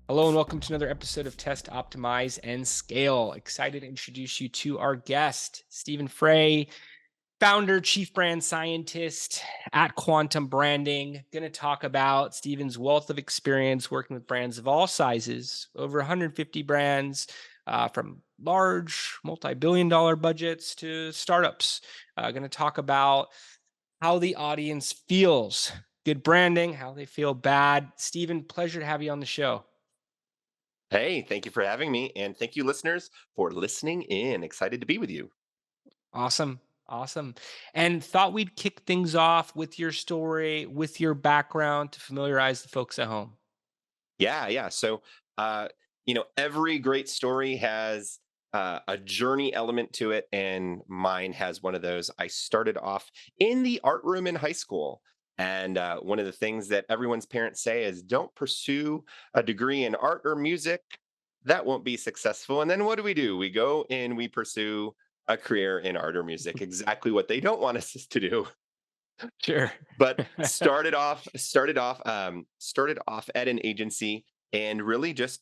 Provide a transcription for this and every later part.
Hello and welcome to another episode of Test, Optimize, and Scale. Excited to introduce you to our guest, Stæven Frey, founder, chief brand scientist at Quantum Branding. Going to talk about Stæven's wealth of experience working with brands of all sizes, over 150 brands, from large multi-billion dollar budgets to startups. Going to talk about how the audience feels, good branding, how they feel bad. Stæven, pleasure to have you on the show. Hey, thank you for having me. And thank you, listeners, for listening in. Excited to be with you. Awesome. Awesome. And thought we'd kick things off with your story, with your background to familiarize the folks at home. Yeah. Uh, every great story has a journey element to it. And mine has one of those. I started off in the art room in high school. And one of the things that everyone's parents say is don't pursue a degree in art or music. That won't be successful. And then what do? We go and we pursue a career in art or music, exactly what they don't want us to do. Sure. But started off at an agency and really just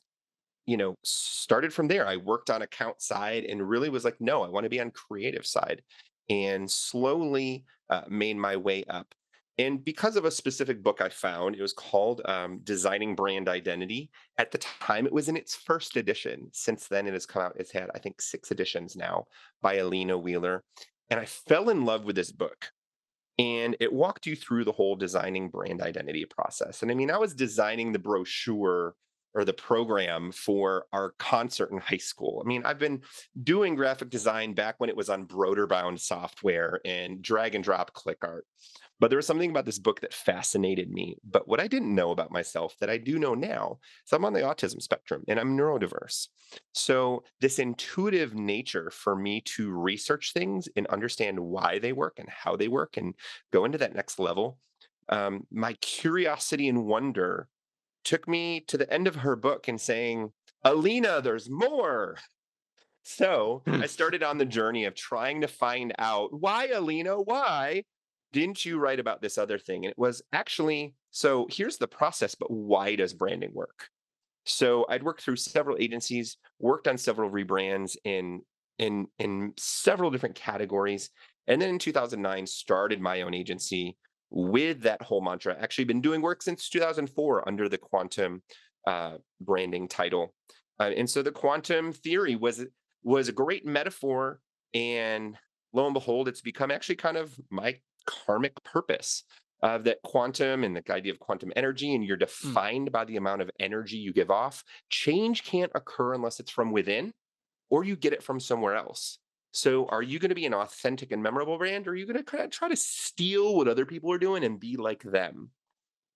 started from there. I worked on account side and really was like, no, I want to be on creative side, and slowly made my way up. And because of a specific book I found, it was called Designing Brand Identity. At the time, it was in its first edition. Since then, it has come out. It's had, I think, 6 editions now by Alina Wheeler. And I fell in love with this book, and it walked you through the whole designing brand identity process. And I mean, I was designing the brochure or the program for our concert in high school. I mean, I've been doing graphic design back when it was on Broderbound software and drag and drop click art. But there was something about this book that fascinated me. But what I didn't know about myself that I do know now is I'm on the autism spectrum and I'm neurodiverse. So, this intuitive nature for me to research things and understand why they work and how they work and go into that next level, my curiosity and wonder took me to the end of her book and saying, Alina, there's more. So Hmm. I started on the journey of trying to find out why, Alina, why didn't you write about this other thing? And it was actually, so here's the process, but why does branding work? So I'd worked through several agencies, worked on several rebrands in several different categories, and then in 2009 started my own agency with that whole mantra. Actually, been doing work since 2004 under the quantum branding title, and so the quantum theory was a great metaphor, and lo and behold, it's become actually kind of my karmic purpose of that quantum and the idea of quantum energy, and you're Hmm. defined by the amount of energy you give off. Change can't occur unless it's from within or you get it from somewhere else. So, are you going to be an authentic and memorable brand, or are you going to kind of try to steal what other people are doing and be like them?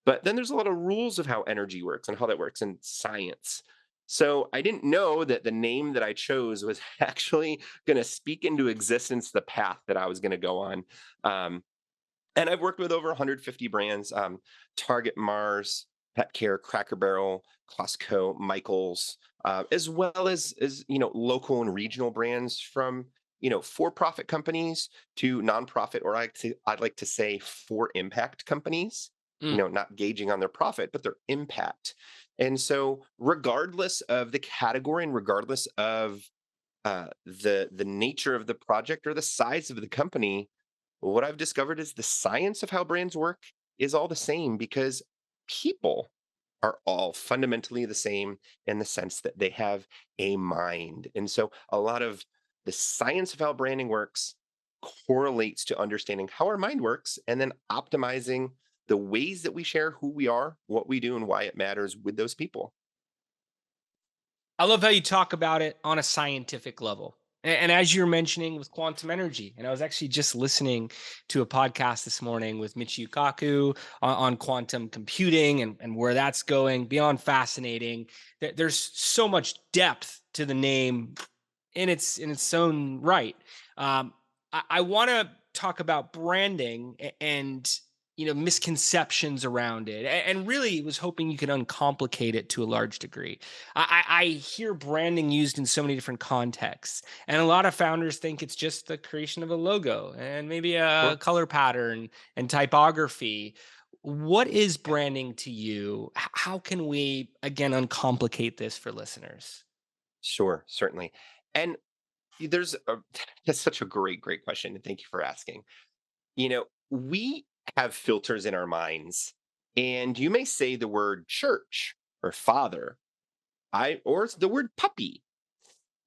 But then there's a lot of rules of how energy works and how that works in science. So I didn't know that the name that I chose was actually going to speak into existence the path that I was going to go on. Um, and I've worked with over 150 brands: Target, Mars, Pet Care, Cracker Barrel, Costco, Michaels, as well as local and regional brands from for-profit companies to nonprofit, or I'd like to say for impact companies. Hmm. Not gauging on their profit, but their impact. And so, regardless of the category and regardless of the nature of the project or the size of the company, what I've discovered is the science of how brands work is all the same, because people are all fundamentally the same in the sense that they have a mind. And so a lot of the science of how branding works correlates to understanding how our mind works and then optimizing the ways that we share who we are, what we do, and why it matters with those people. I love how you talk about it on a scientific level. And as you're mentioning with quantum energy, and I was actually just listening to a podcast this morning with Michio Kaku on quantum computing and where that's going, beyond fascinating. There's so much depth to the name in its own right. I want to talk about branding and misconceptions around it, and really was hoping you could uncomplicate it to a large degree. I hear branding used in so many different contexts, and a lot of founders think it's just the creation of a logo and maybe a Sure. color pattern and typography. What is branding to you? How can we again uncomplicate this for listeners? Sure, certainly. And there's a that's such a great question, and thank you for asking. We have filters in our minds, and you may say the word church or father, or it's the word puppy.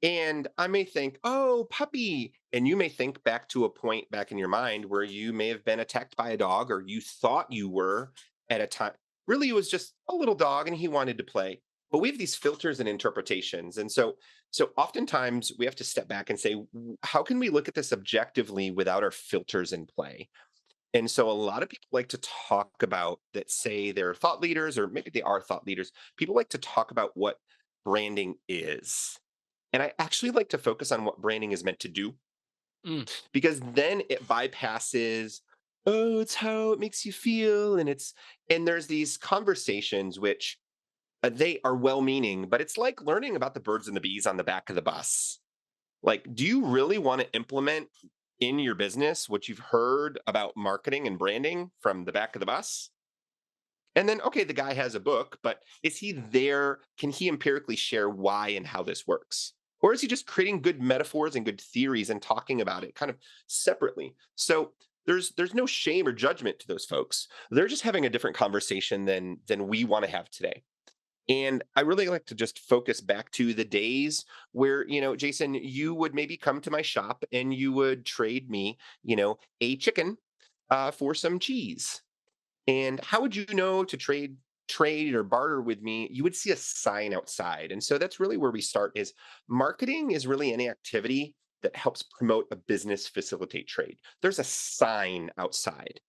And I may think, oh, puppy. And you may think back to a point back in your mind where you may have been attacked by a dog, or you thought you were at a time. Really, it was just a little dog and he wanted to play. But we have these filters and interpretations. And so oftentimes we have to step back and say, how can we look at this objectively without our filters in play? And so a lot of people like to talk about that, say they're thought leaders, or maybe they are thought leaders. People like to talk about what branding is. And I actually like to focus on what branding is meant to do, Mm. because then it bypasses, oh, it's how it makes you feel. And there's these conversations which they are well meaning, but it's like learning about the birds and the bees on the back of the bus. Like, do you really want to implement in your business what you've heard about marketing and branding from the back of the bus? And then, okay, the guy has a book, but is he there? Can he empirically share why and how this works? Or is he just creating good metaphors and good theories and talking about it kind of separately? So there's no shame or judgment to those folks. They're just having a different conversation than we want to have today. And I really like to just focus back to the days where, Jason, you would maybe come to my shop and you would trade me, a chicken for some cheese. And how would you know to trade or barter with me? You would see a sign outside. And so that's really where we start. Is marketing is really any activity that helps promote a business, facilitate trade. There's a sign outside.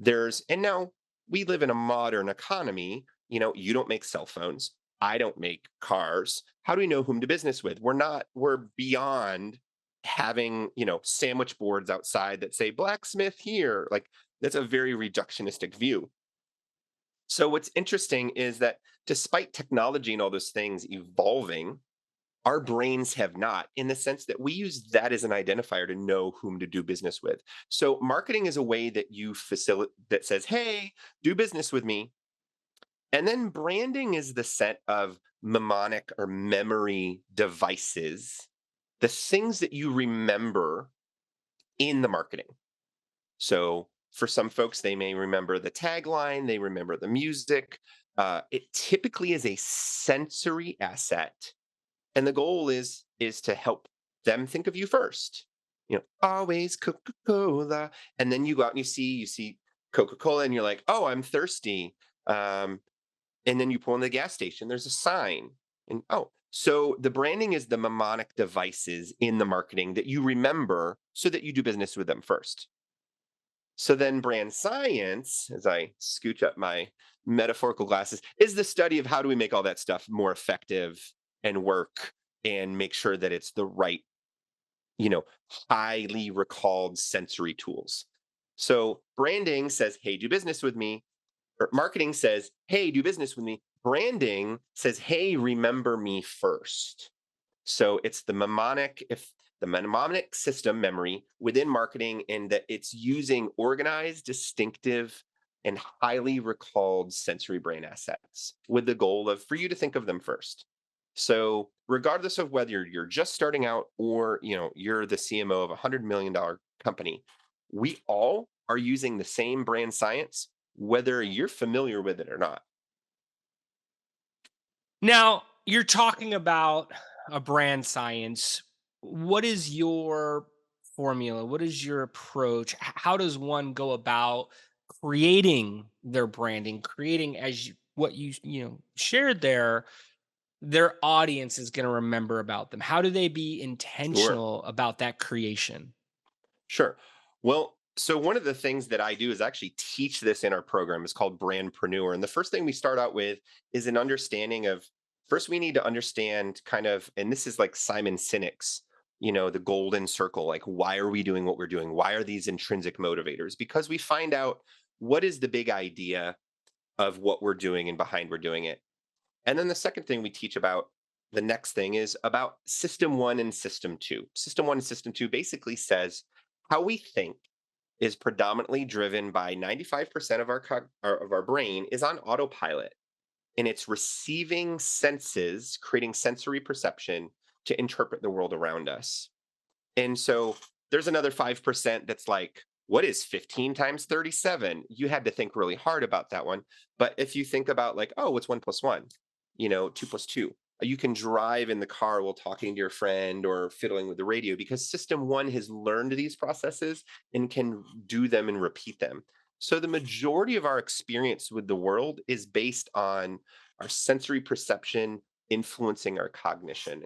And now we live in a modern economy. You don't make cell phones. I don't make cars. How do we know whom to business with? We're beyond having, sandwich boards outside that say blacksmith here. Like, that's a very reductionistic view. So what's interesting is that despite technology and all those things evolving, our brains have not, in the sense that we use that as an identifier to know whom to do business with. So marketing is a way that you facilitate, that says, hey, do business with me. And then branding is the set of mnemonic or memory devices, the things that you remember in the marketing. So for some folks, they may remember the tagline, they remember the music. It typically is a sensory asset, and the goal is to help them think of you first. Always Coca-Cola, and then you go out and you see Coca-Cola, and you're like, oh, I'm thirsty. Um, and then you pull in the gas station. There's a sign, and oh, so the branding is the mnemonic devices in the marketing that you remember so that you do business with them first. So then brand science, as I scooch up my metaphorical glasses, is the study of how do we make all that stuff more effective and work and make sure that it's the right, you know, highly recalled sensory tools. So branding says, hey, do business with me. Or marketing says, hey, do business with me. Branding says, hey, remember me first. So it's the mnemonic system memory within marketing, and that it's using organized, distinctive, and highly recalled sensory brain assets with the goal of for you to think of them first. So regardless of whether you're just starting out or you're the CMO of $100 million company, we all are using the same brand science, whether you're familiar with it or not. Now, you're talking about a brand science. What is your formula? What is your approach? How does one go about creating their branding, creating what you shared there, their audience is going to remember about them? How do they be Sure. intentional about that creation? Sure. Well, so one of the things that I do is actually teach this in our program. It's called Brandpreneur. And the first thing we start out with is an understanding of, first we need to understand kind of, and this is like Simon Sinek's, the golden circle. Like, why are we doing what we're doing? Why are these intrinsic motivators? Because we find out what is the big idea of what we're doing and behind we're doing it. And then the second thing we teach about the next thing is about system one and system two. System one and system two basically says how we think is predominantly driven by 95% of of our brain is on autopilot, and it's receiving senses, creating sensory perception to interpret the world around us. And so there's another 5% that's like, what is 15 times 37? You had to think really hard about that one. But if you think about like, oh, what's one plus one? Two plus two. You can drive in the car while talking to your friend or fiddling with the radio because system one has learned these processes and can do them and repeat them. So the majority of our experience with the world is based on our sensory perception influencing our cognition.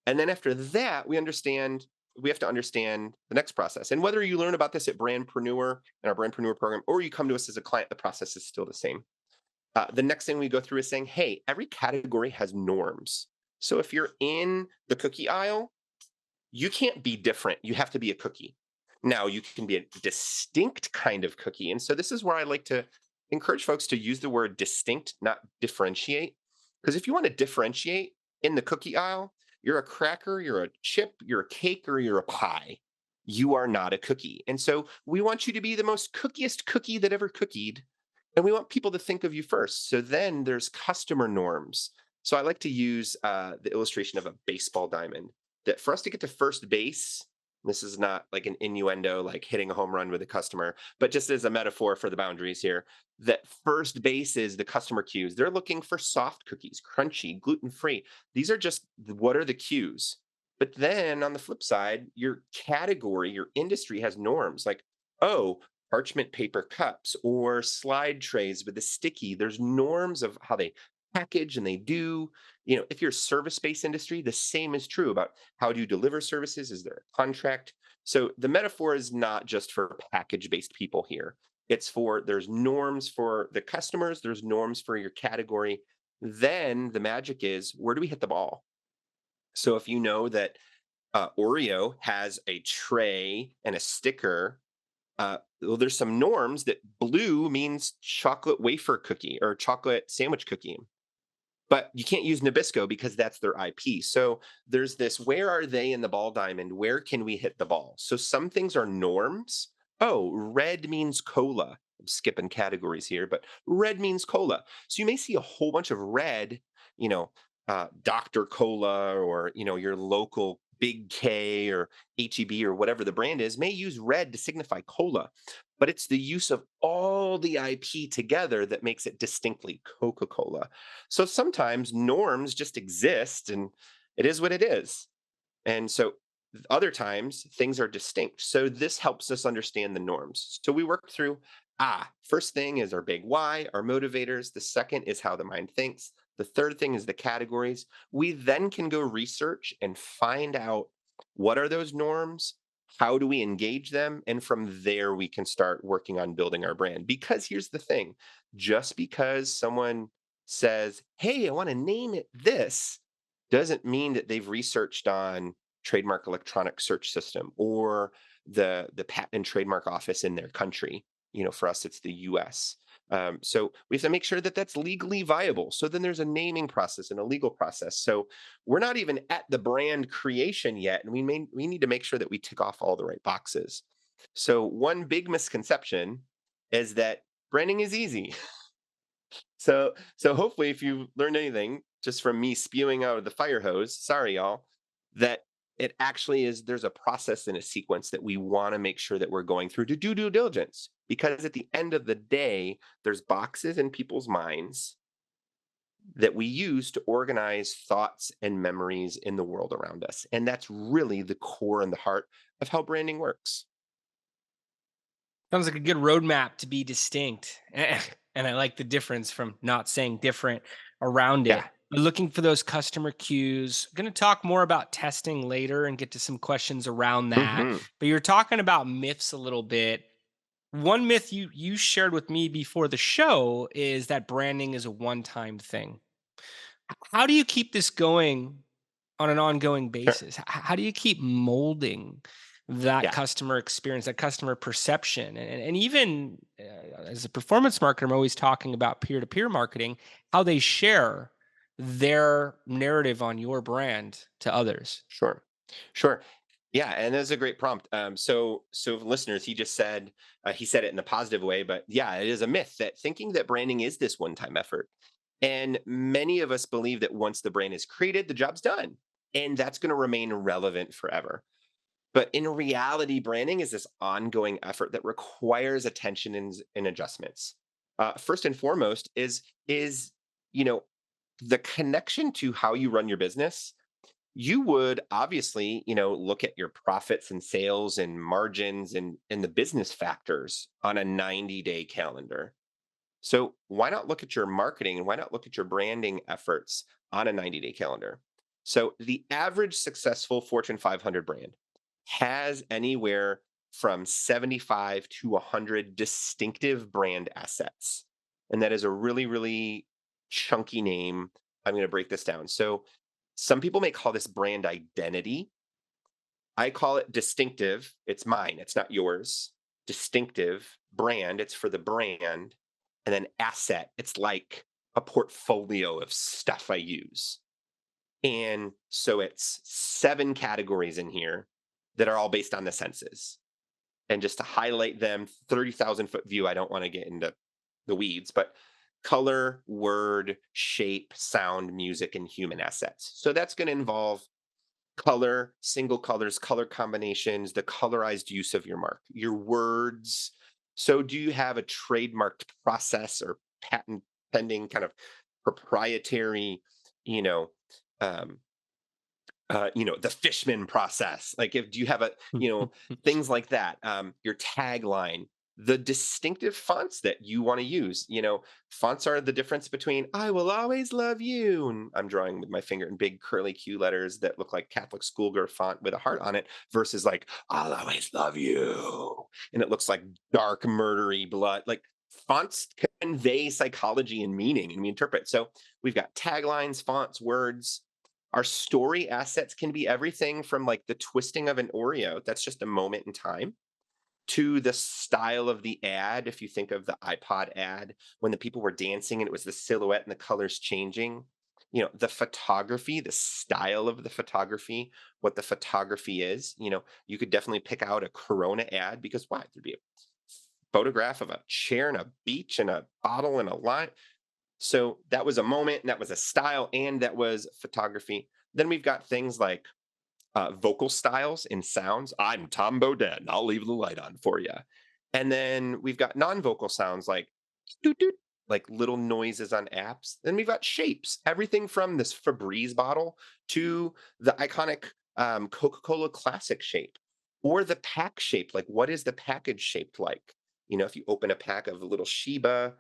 And then after that, we have to understand the next process. And whether you learn about this at Brandpreneur in our Brandpreneur program, or you come to us as a client, the process is still the same. The next thing we go through is saying, hey, every category has norms. So if you're in the cookie aisle, you can't be different. You have to be a cookie. Now, you can be a distinct kind of cookie. And so this is where I like to encourage folks to use the word distinct, not differentiate. Because if you want to differentiate in the cookie aisle, you're a cracker, you're a chip, you're a cake, or you're a pie. You are not a cookie. And so we want you to be the most cookiest cookie that ever cookied. And we want people to think of you first. So then there's customer norms. So I like to use the illustration of a baseball diamond, that for us to get to first base, this is not like an innuendo, like hitting a home run with a customer, but just as a metaphor for the boundaries here, that first base is the customer cues. They're looking for soft cookies, crunchy, gluten free. These are just what are the cues. But then on the flip side, your category, your industry has norms like, oh, parchment paper cups or slide trays with the sticky. There's norms of how they package and they do. If you're a service-based industry, the same is true about how do you deliver services? Is there a contract? So the metaphor is not just for package-based people here. It's for there's norms for the customers, there's norms for your category. Then the magic is where do we hit the ball? So if you know that Oreo has a tray and a sticker, well, there's some norms that blue means chocolate wafer cookie or chocolate sandwich cookie, but you can't use Nabisco because that's their IP. So there's this, where are they in the ball diamond? Where can we hit the ball? So some things are norms. Oh, red means cola. I'm skipping categories here, but red means cola. So you may see a whole bunch of red, Dr. Cola, or, your local Big K or HEB or whatever the brand is may use red to signify cola, but it's the use of all the IP together that makes it distinctly Coca-Cola. So sometimes norms just exist and it is what it is. And so other times things are distinct. So this helps us understand the norms. So we work through first thing is our big why, our motivators. The second is how the mind thinks. The third thing is the categories. We then can go research and find out what are those norms? How do we engage them? And from there, we can start working on building our brand. Because here's the thing, just because someone says, hey, I want to name it this, doesn't mean that they've researched on trademark electronic search system or the patent and trademark office in their country. For us, it's the US. So we have to make sure that that's legally viable. So then there's a naming process and a legal process. So we're not even at the brand creation yet, and we need to make sure that we tick off all the right boxes. So one big misconception is that branding is easy. So hopefully, if you learned anything just from me spewing out of the fire hose, sorry y'all, that it actually is, there's a process and a sequence that we want to make sure that we're going through to do due diligence. Because at the end of the day, there's boxes in people's minds that we use to organize thoughts and memories in the world around us. And that's really the core and the heart of how branding works. Sounds like a good roadmap to be distinct. And I like the difference from not saying different around Yeah. it. Looking for those customer cues. Going to talk more about testing later and get to some questions around that. Hmm. But you're talking about myths a little bit. One myth you shared with me before the show is that branding is a one-time thing. How do you keep this going on an ongoing Sure. basis? How do you keep molding that Yeah. customer experience, that customer perception, and even as a performance marketer, I'm always talking about peer-to-peer marketing, how they share their narrative on your brand to others. Sure. Sure. Yeah, and that's a great prompt. So listeners, he said it in a positive way, but yeah, it is a myth that thinking that branding is this one-time effort. And many of us believe that once the brand is created, the job's done, and that's going to remain relevant forever. But in reality, branding is this ongoing effort that requires attention and adjustments. First and foremost is you know the connection to how you run your business. You would obviously, look at your profits and sales and margins and the business factors on a 90-day calendar. So why not look at your marketing and why not look at your branding efforts on a 90-day calendar? So the average successful Fortune 500 brand has anywhere from 75 to 100 distinctive brand assets. And that is a really, really chunky name. I'm going to break this down. So some people may call this brand identity. I call it distinctive. It's mine, it's not yours. Distinctive brand, it's for the brand. And then asset, it's like a portfolio of stuff I use. And so it's 7 categories in here that are all based on the senses. And just to highlight them, 30,000-foot view, I don't want to get into the weeds, but color, word, shape, sound, music, and human assets. So that's going to involve color, single colors, color combinations, the colorized use of your mark, your words. So, do you have a trademarked process or patent pending kind of proprietary, you know, um, the Fishman process? Like, if do you have things like that? Your tagline, the distinctive fonts that you want to use. Fonts are the difference between "I will always love you," and I'm drawing with my finger in big curly Q letters that look like Catholic schoolgirl font with a heart on it, versus like "I'll always love you," and it looks like dark, murdery blood. Like fonts convey psychology and meaning, and we interpret. So we've got taglines, fonts, words. Our story assets can be everything from like the twisting of an Oreo, that's just a moment in time, to the style of the ad. If you think of the iPod ad when the people were dancing and it was the silhouette and the colors changing, the photography, the style of the photography, what the photography is. You could definitely pick out a Corona ad because why? There'd be a photograph of a chair and a beach and a bottle and a line. So that was a moment, and that was a style, and that was photography. Then we've got things like vocal styles and sounds. I'm Tom Bodett. I'll leave the light on for you. And then we've got non-vocal sounds like doot doot, like little noises on apps. Then we've got shapes, everything from this Febreze bottle to the iconic Coca-Cola classic shape, or the pack shape. Like, what is the package shaped like? If you open a pack of a little Sheba,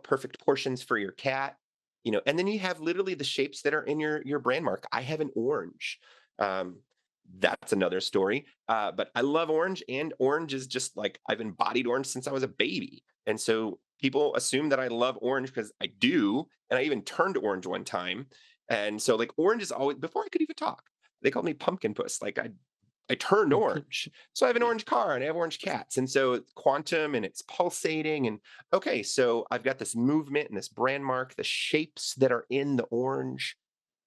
perfect portions for your cat. And then you have literally the shapes that are in your brand mark. I have an orange. um that's another story. But I love orange, and orange is just like I've embodied orange since I was a baby, and so people assume that I love orange because I do, and I even turned orange one time. And so like orange is always, before I could even talk, they called me pumpkin puss. Like I turned orange. So I have an orange car and I have orange cats. And so it's quantum and it's pulsating. And okay, so I've got this movement and this brand mark, the shapes that are in the orange.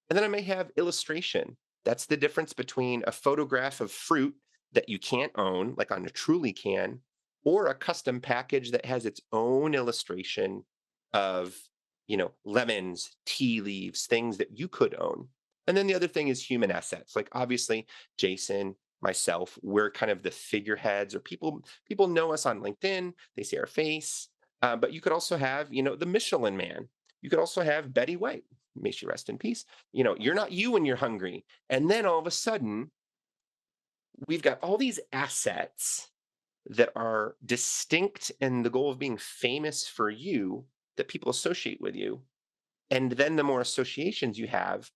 And then I may have illustration. That's the difference between a photograph of fruit that you can't own, like on a Truly can, or a custom package that has its own illustration of, lemons, tea leaves, things that you could own. And then the other thing is human assets. Like obviously, Jason, myself, we're kind of the figureheads, or people know us on LinkedIn. They see our face. But you could also have, the Michelin Man. You could also have Betty White. May she rest in peace. You're not you when you're hungry. And then all of a sudden, we've got all these assets that are distinct in the goal of being famous for you, that people associate with you. And then the more associations you have,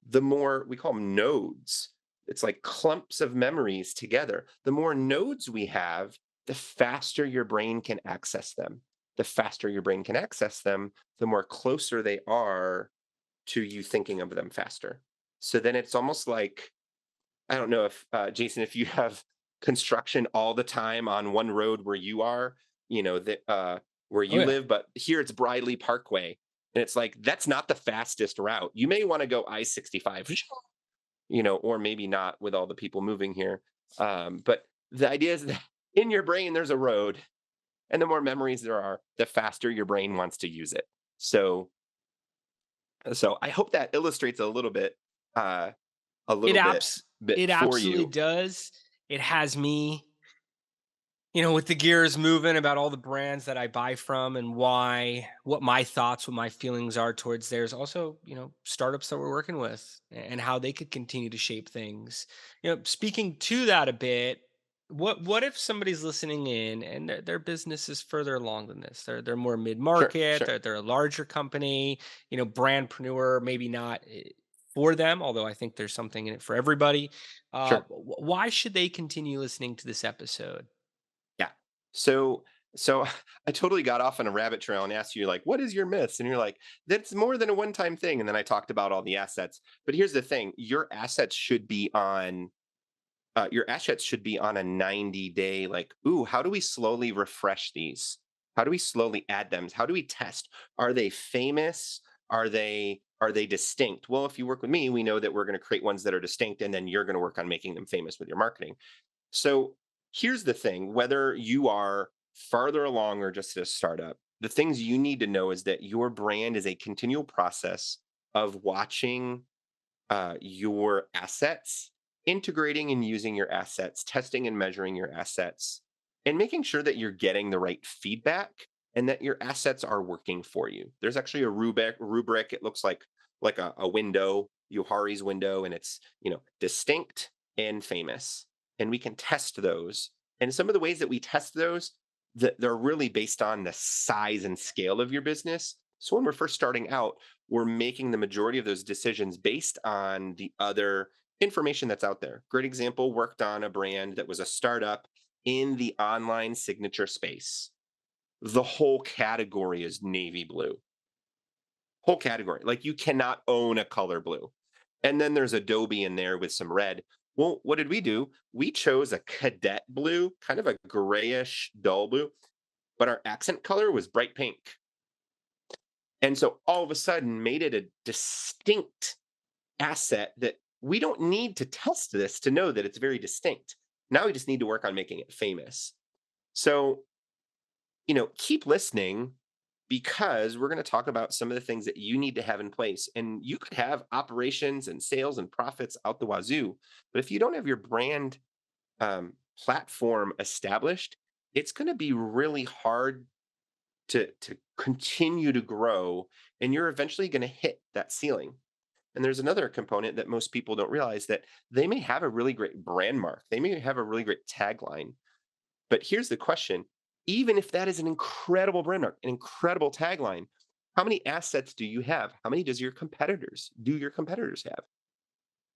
the more, we call them nodes. It's like clumps of memories together. The more nodes we have, the faster your brain can access them. The faster your brain can access them, the more closer they are to you thinking of them faster. So then it's almost like, I don't know if Jason, if you have construction all the time on one road where you are, where Oh you yeah. live, but here it's Briley Parkway. And it's like, that's not the fastest route. You may want to go I-65, or maybe not with all the people moving here. But the idea is that in your brain, there's a road, and the more memories there are, the faster your brain wants to use it. So I hope that illustrates uh, a It little bit abs bit it for absolutely you. does. It has me, with the gears moving about all the brands that I buy from and why, what my thoughts, what my feelings are towards theirs. Also, startups that we're working with and how they could continue to shape things. Speaking to that a bit, what if somebody's listening in and their business is further along than this? They're more mid Sure, market. sure, They're a larger company. Brandpreneur, maybe not for them, although I think there's something in it for everybody. sure. Why should they continue listening to this episode? Yeah. So so I totally got off on a rabbit trail and asked you, like, what is your myths? And you're like, that's more than a one-time thing. And then I talked about all the assets. But here's the thing: your assets should be on a 90-day, like, ooh, how do we slowly refresh these? How do we slowly add them? How do we test? Are they famous? Are they distinct? Well, if you work with me, we know that we're going to create ones that are distinct, and then you're going to work on making them famous with your marketing. So here's the thing: whether you are farther along or just a startup, the things you need to know is that your brand is a continual process of watching your assets, integrating and using your assets, testing and measuring your assets, and making sure that you're getting the right feedback and that your assets are working for you. There's actually a rubric. It looks like a window, Johari's window, and it's distinct and famous. And we can test those. And some of the ways that we test those, that they're really based on the size and scale of your business. So when we're first starting out, we're making the majority of those decisions based on the other information that's out there. Great example: worked on a brand that was a startup in the online signature space. The whole category is navy blue. Whole category. Like, you cannot own a color blue. And then there's Adobe in there with some red. Well, what did we do? We chose a cadet blue, kind of a grayish dull blue, but our accent color was bright pink. And so all of a sudden made it a distinct asset that we don't need to test this to know that it's very distinct. Now we just need to work on making it famous. So, keep listening, because we're going to talk about some of the things that you need to have in place. And you could have operations and sales and profits out the wazoo. But if you don't have your brand platform established, it's going to be really hard to continue to grow. And you're eventually going to hit that ceiling. And there's another component that most people don't realize: that they may have a really great brand mark, they may have a really great tagline. But here's the question: even if that is an incredible brand mark, an incredible tagline, how many assets do you have? How many do your competitors have?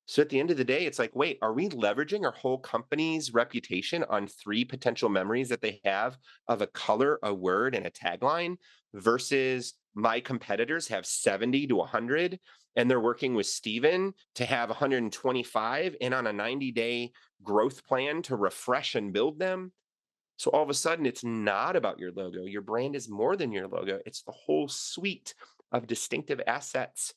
So at the end of the day, it's like, wait, are we leveraging our whole company's reputation on three potential memories that they have of a color, a word, and a tagline, versus my competitors have 70 to 100, and they're working with Steven to have 125 and on a 90-day growth plan to refresh and build them? So all of a sudden, it's not about your logo. Your brand is more than your logo. It's the whole suite of distinctive assets.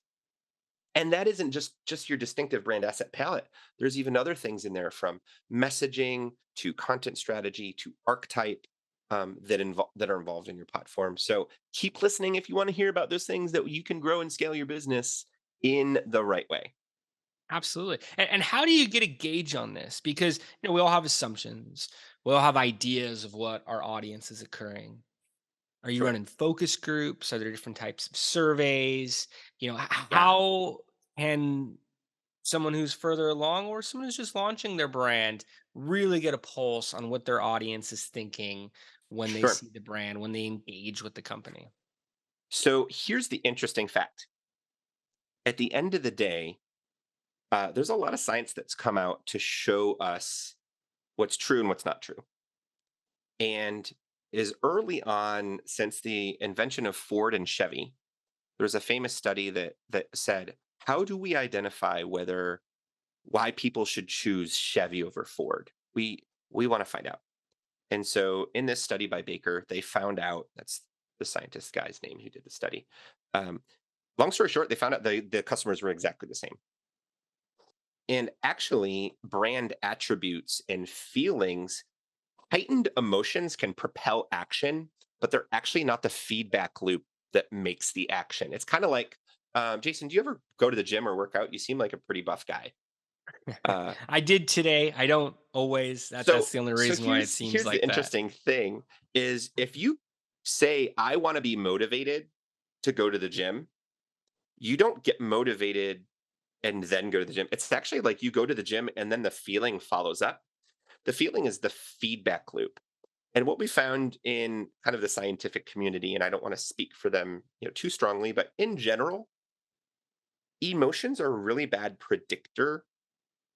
And that isn't just your distinctive brand asset palette. There's even other things in there, from messaging to content strategy to archetype, that are involved in your platform. So keep listening if you want to hear about those things that you can grow and scale your business in the right way. Absolutely. And how do you get a gauge on this? Because we all have assumptions. We all have ideas of what our audience is occurring. Are you Sure. running focus groups? Are there different types of surveys? Yeah. How can someone who's further along or someone who's just launching their brand really get a pulse on what their audience is thinking when they Sure. see the brand, when they engage with the company? So here's the interesting fact: at the end of the day, there's a lot of science that's come out to show us what's true and what's not true. And is early on, since the invention of Ford and Chevy, there was a famous study that said, how do we identify why people should choose Chevy over Ford? We want to find out. And so in this study by Baker, they found out that's the scientist guy's name who did the study. Um, Long story short, they found out the customers were exactly the same. And actually, brand attributes and feelings, heightened emotions can propel action, but they're actually not the feedback loop that makes the action. It's kind of like, Jason, do you ever go to the gym or work out? You seem like a pretty buff guy. Uh, I did today. I don't always. That's so, the only so reason why it here's seems here's the like that. interesting thing: is if you say, "I want to be motivated to go to the gym," you don't get motivated and then go to the gym. It's actually like you go to the gym and then the feeling follows up. The feeling is the feedback loop. And what we found in kind of the scientific community, and I don't want to speak for them, too strongly, but in general, emotions are a really bad predictor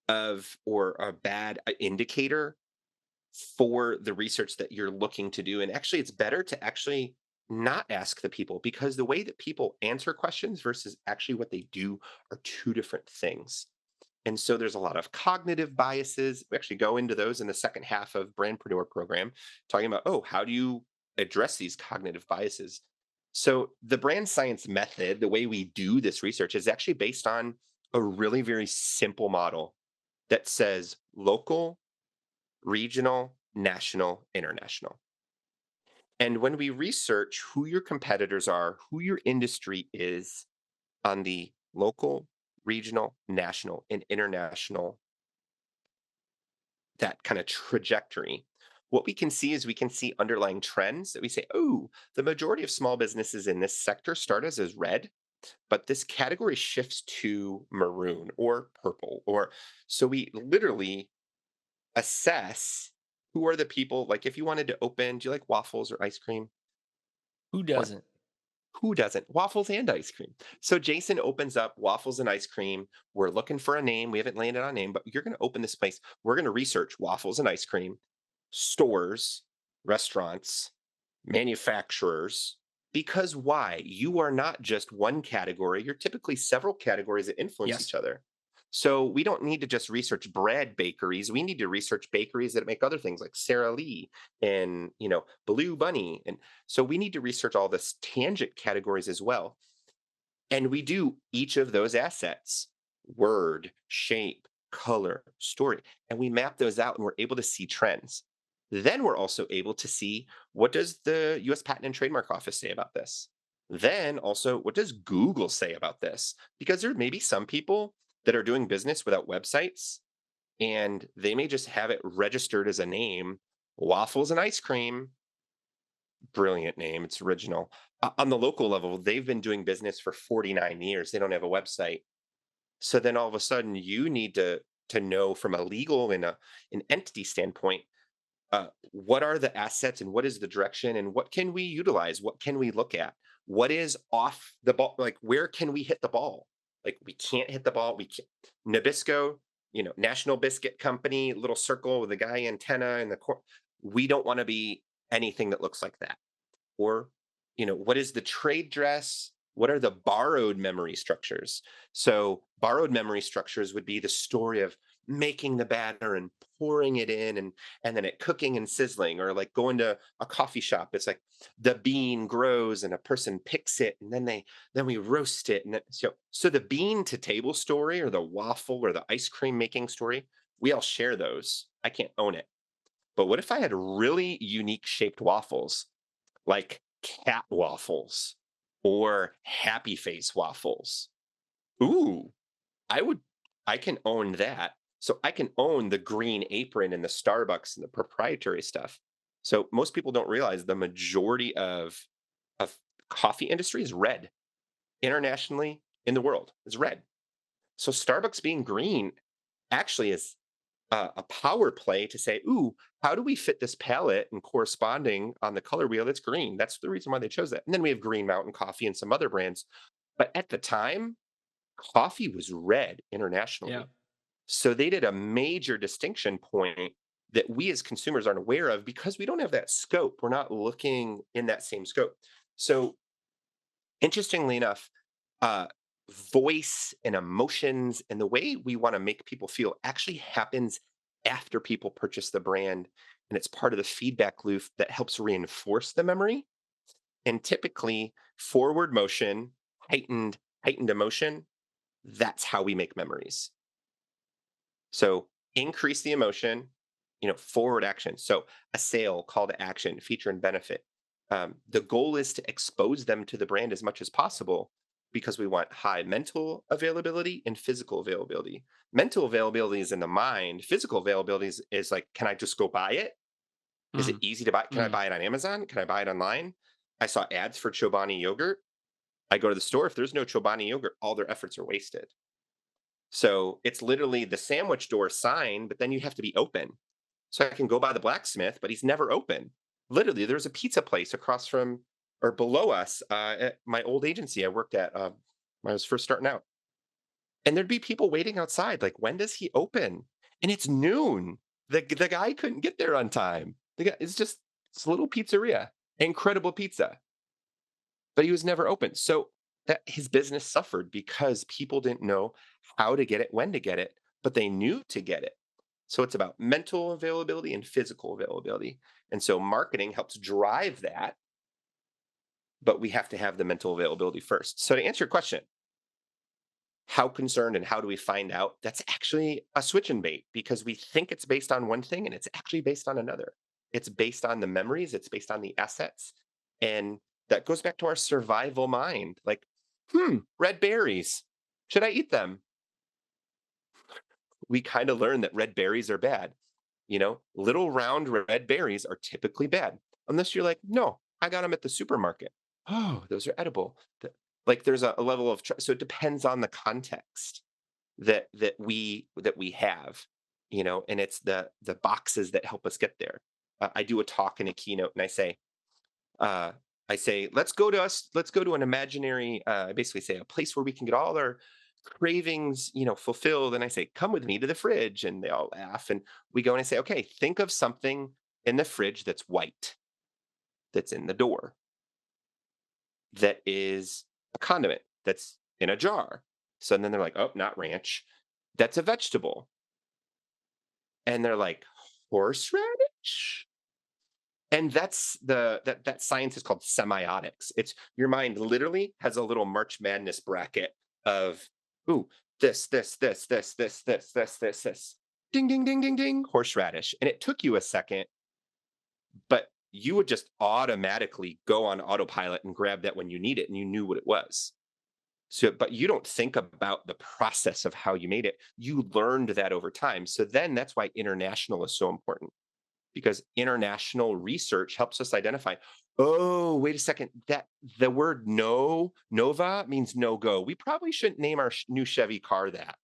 of or a bad indicator for the research that you're looking to do. And actually, it's better to actually not ask the people, because the way that people answer questions versus actually what they do are two different things. And so there's a lot of cognitive biases. We actually go into those in the second half of Brandpreneur program, talking about, oh, how do you address these cognitive biases? So the brand science method, the way we do this research, is actually based on a really very simple model that says local, regional, national, international. And when we research who your competitors are, who your industry is on the local, regional, national, and international, that kind of trajectory, what we can see is we can see underlying trends that we say, oh, the majority of small businesses in this sector start as red, but this category shifts to maroon or purple. Or so we literally assess who are the people. Like if you wanted to open, do you like waffles or ice cream? Who What? doesn't? Who doesn't? Waffles and ice cream. So Jason opens up waffles and ice cream. We're looking for a name. We haven't landed on a name, but you're going to open this place. We're going to research waffles and ice cream, stores, restaurants, manufacturers. Because why? You are not just one category. You're typically several categories that influence Yes. each other. So we don't need to just research bread bakeries. We need to research bakeries that make other things like Sara Lee and Blue Bunny. And so we need to research all this tangent categories as well. And we do each of those assets: word, shape, color, story. And we map those out and we're able to see trends. Then we're also able to see, what does the US Patent and Trademark Office say about this? Then also, what does Google say about this? Because there may be some people that are doing business without websites, and they may just have it registered as a name, waffles and ice cream. Brilliant name. It's original. On the local level, they've been doing business for 49 years. They don't have a website. So then all of a sudden you need to know from a legal and an entity standpoint, what are the assets and what is the direction and what can we utilize? What can we look at? What is off the ball? Like where can we hit the ball? Like we can't hit the ball. We can't. Nabisco, National Biscuit Company, little circle with the guy antenna in the corner. We don't want to be anything that looks like that. Or what is the trade dress? What are the borrowed memory structures? So borrowed memory structures would be the story of making the batter and pouring it in, and then it cooking and sizzling. Or like going to a coffee shop, it's like the bean grows and a person picks it, and then we roast it. And so the bean to table story, or the waffle or the ice cream making story, we all share those. I can't own it. But what if I had really unique shaped waffles, like cat waffles or happy face waffles? Ooh, I would I can own that. So I can own the green apron and the Starbucks and the proprietary stuff. So most people don't realize the majority of coffee industry is red internationally in the world. It's red. So Starbucks being green actually is a power play to say, ooh, how do we fit this palette and corresponding on the color wheel that's green? That's the reason why they chose that. And then we have Green Mountain Coffee and some other brands. But at the time, coffee was red Yeah. internationally. So they did a major distinction point that we as consumers aren't aware of because we don't have that scope. We're not looking in that same scope. So interestingly enough, uh, voice and emotions and the way we want to make people feel actually happens after people purchase the brand. and it's part of the feedback loop that helps reinforce the memory. And typically, forward motion, heightened emotion, that's how we make memories. So increase the emotion, forward action. So a sale, call to action, feature and benefit. The goal is to expose them to the brand as much as possible because we want high mental availability and physical availability. Mental availability is in the mind. Physical availability is like, can I just go buy it? Is it Mm, easy to buy? Can I mm, buy it on Amazon? Can I buy it online? I saw ads for Chobani yogurt. I go to the store. If there's no Chobani yogurt, all their efforts are wasted. So it's literally the sandwich door sign, but then you have to be open. So I can go by the blacksmith, but he's never open. Literally, there's a pizza place across from or below us at my old agency I worked at when I was first starting out. And there'd be people waiting outside, like, when does he open? And it's noon. The guy couldn't get there on time. The guy, it's a little pizzeria, incredible pizza, but he was never open. So that his business suffered because people didn't know how to get it, when to get it, but they knew to get it. So it's about mental availability and physical availability. And so marketing helps drive that, but we have to have the mental availability first. So to answer your question, how concerned and how do we find out? That's actually a switch and bait because we think it's based on one thing and it's actually based on another. It's based on the memories, it's based on the assets. And that goes back to our survival mind. Like, red berries. Should I eat them? We kind of learn that red berries are bad. Little round red berries are typically bad. Unless you're like, no, I got them at the supermarket. Oh, those are edible. Like there's a level of so it depends on the context that we have, and it's the boxes that help us get there. I do a talk in a keynote, and uh, I say, let's go to an imaginary. I basically say a place where we can get all our cravings, fulfilled. And I say, come with me to the fridge, and they all laugh. And we go and I say, okay, think of something in the fridge that's white, that's in the door, that is a condiment, that's in a jar. So then they're like, oh, not ranch. That's a vegetable. And they're like, horseradish? And that's that science is called semiotics. It's your mind literally has a little March Madness bracket of, ooh, this, ding, ding, ding, ding, ding, horseradish. And it took you a second, but you would just automatically go on autopilot and grab that when you need it, and you knew what it was. So, but you don't think about the process of how you made it. You learned that over time. So then that's why international is so important, because international research helps us identify, oh, wait a second, that the word nova means no go. We probably shouldn't name our new Chevy car that.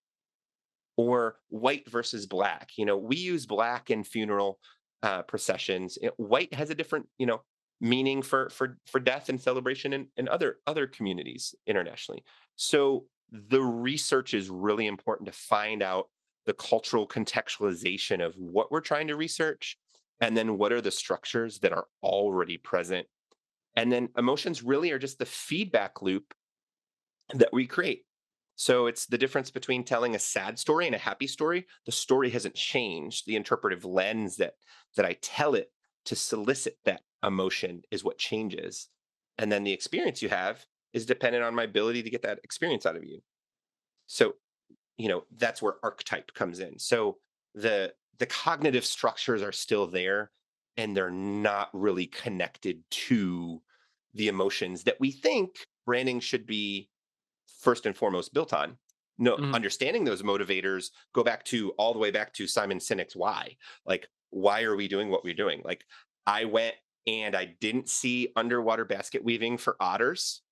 Or white versus black. We use black in funeral processions. White has a different, meaning for death and celebration in other communities internationally. So the research is really important to find out the cultural contextualization of what we're trying to research, and then what are the structures that are already present. And then emotions really are just the feedback loop that we create. So it's the difference between telling a sad story and a happy story. The story hasn't changed. The interpretive lens that I tell it to solicit that emotion is what changes. And then the experience you have is dependent on my ability to get that experience out of you. So, that's where archetype comes in. So the cognitive structures are still there, and they're not really connected to the emotions that we think branding should be first and foremost built on. No, mm, understanding those motivators go back to all the way back to Simon Sinek's why. Like, why are we doing what we're doing? Like, I went and I didn't see underwater basket weaving for otters.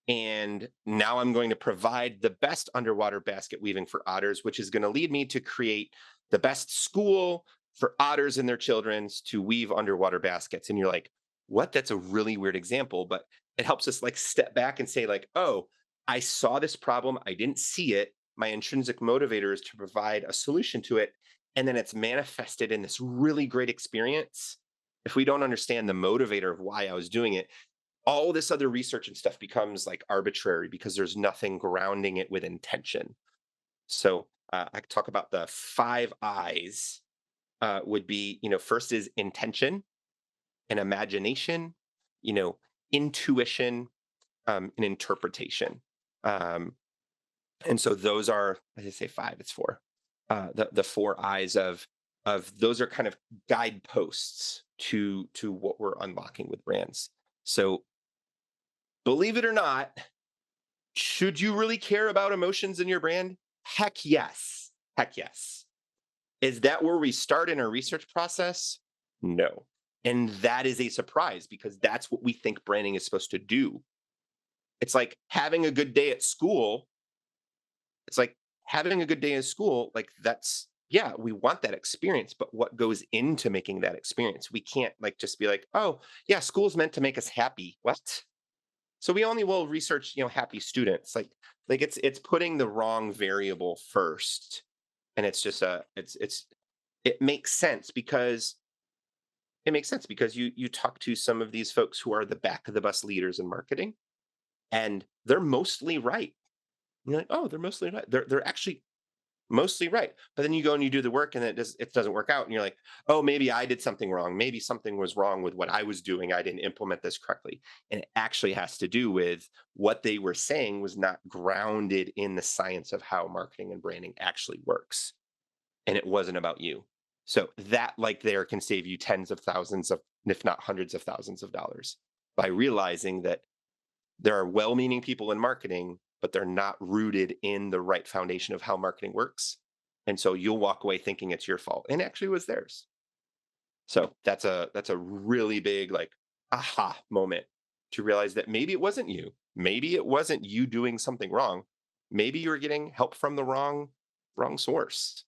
And now I'm going to provide the best underwater basket weaving for otters, which is going to lead me to create the best school for otters and their children's to weave underwater baskets. And you're like, what? That's a really weird example, but it helps us like step back and say, like, oh, I saw this problem. I didn't see it. My intrinsic motivator is to provide a solution to it. And then it's manifested in this really great experience. If we don't understand the motivator of why I was doing it, all this other research and stuff becomes like arbitrary because there's nothing grounding it with intention. So I talk about the 5 I's would be, first is intention and imagination, you know, intuition, and interpretation. Um, and so those are, as I say, five, it's four. The four eyes of those are kind of guideposts to what we're unlocking with brands. So believe it or not, should you really care about emotions in your brand? Heck yes. Heck yes. Is that where we start in our research process? No. And that is a surprise because that's what we think branding is supposed to do. It's like having a good day at school. It's like having a good day at school, like that's, yeah, we want that experience, but what goes into making that experience? We can't like just be like, oh, yeah, school's meant to make us happy. What? So we only will research, happy students. Like it's putting the wrong variable first. And it's just it makes sense because you talk to some of these folks who are the back of the bus leaders in marketing, and they're mostly right. You're like, oh, they're mostly right. They're actually mostly right. But then you go and you do the work and it doesn't work out. And you're like, oh, maybe I did something wrong. Maybe something was wrong with what I was doing. I didn't implement this correctly. And it actually has to do with what they were saying was not grounded in the science of how marketing and branding actually works. And it wasn't about you. So that like there can save you tens of thousands of, if not hundreds of thousands of dollars by realizing that there are well-meaning people in marketing, but they're not rooted in the right foundation of how marketing works. And so you'll walk away thinking it's your fault, and actually it was theirs. So that's a really big like aha moment to realize that maybe it wasn't you. Maybe it wasn't you doing something wrong. Maybe you were getting help from the wrong source.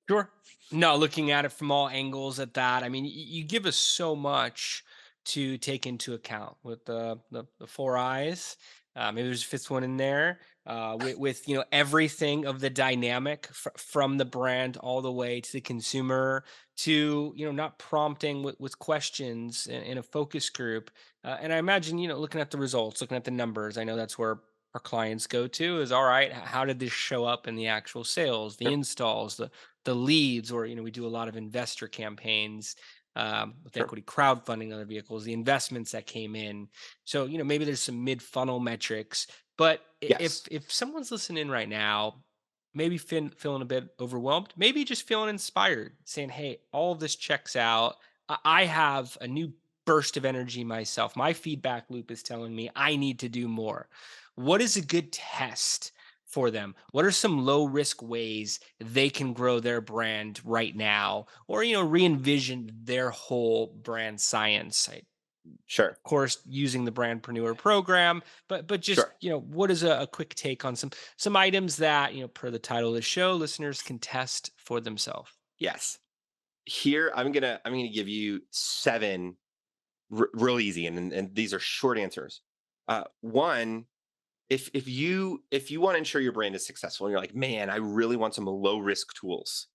Sure. No, looking at it from all angles at that. I mean, you give us so much to take into account with the four eyes. Maybe there's a fifth one in there. With everything of the dynamic from the brand all the way to the consumer to not prompting with questions in a focus group. And I imagine looking at the results, looking at the numbers. I know that's where our clients go to is all right. How did this show up in the actual sales, the Sure. installs, the leads, or we do a lot of investor campaigns with Sure. equity crowdfunding, other vehicles, the investments that came in. So maybe there's some mid funnel metrics, but if Yes. if someone's listening right now, maybe feeling a bit overwhelmed, maybe just feeling inspired, saying, "Hey, all of this checks out. I have a new burst of energy myself. My feedback loop is telling me I need to do more." What is a good test for them? What are some low risk ways they can grow their brand right now or re-envision their whole brand science? Sure. Of course, using the brandpreneur program, but just Sure. what is a quick take on some items that per the title of the show listeners can test for themselves? Yes. Here I'm gonna give you seven real easy, and these are short answers. One, if you want to ensure your brand is successful, and you're like, man, I really want some low risk tools.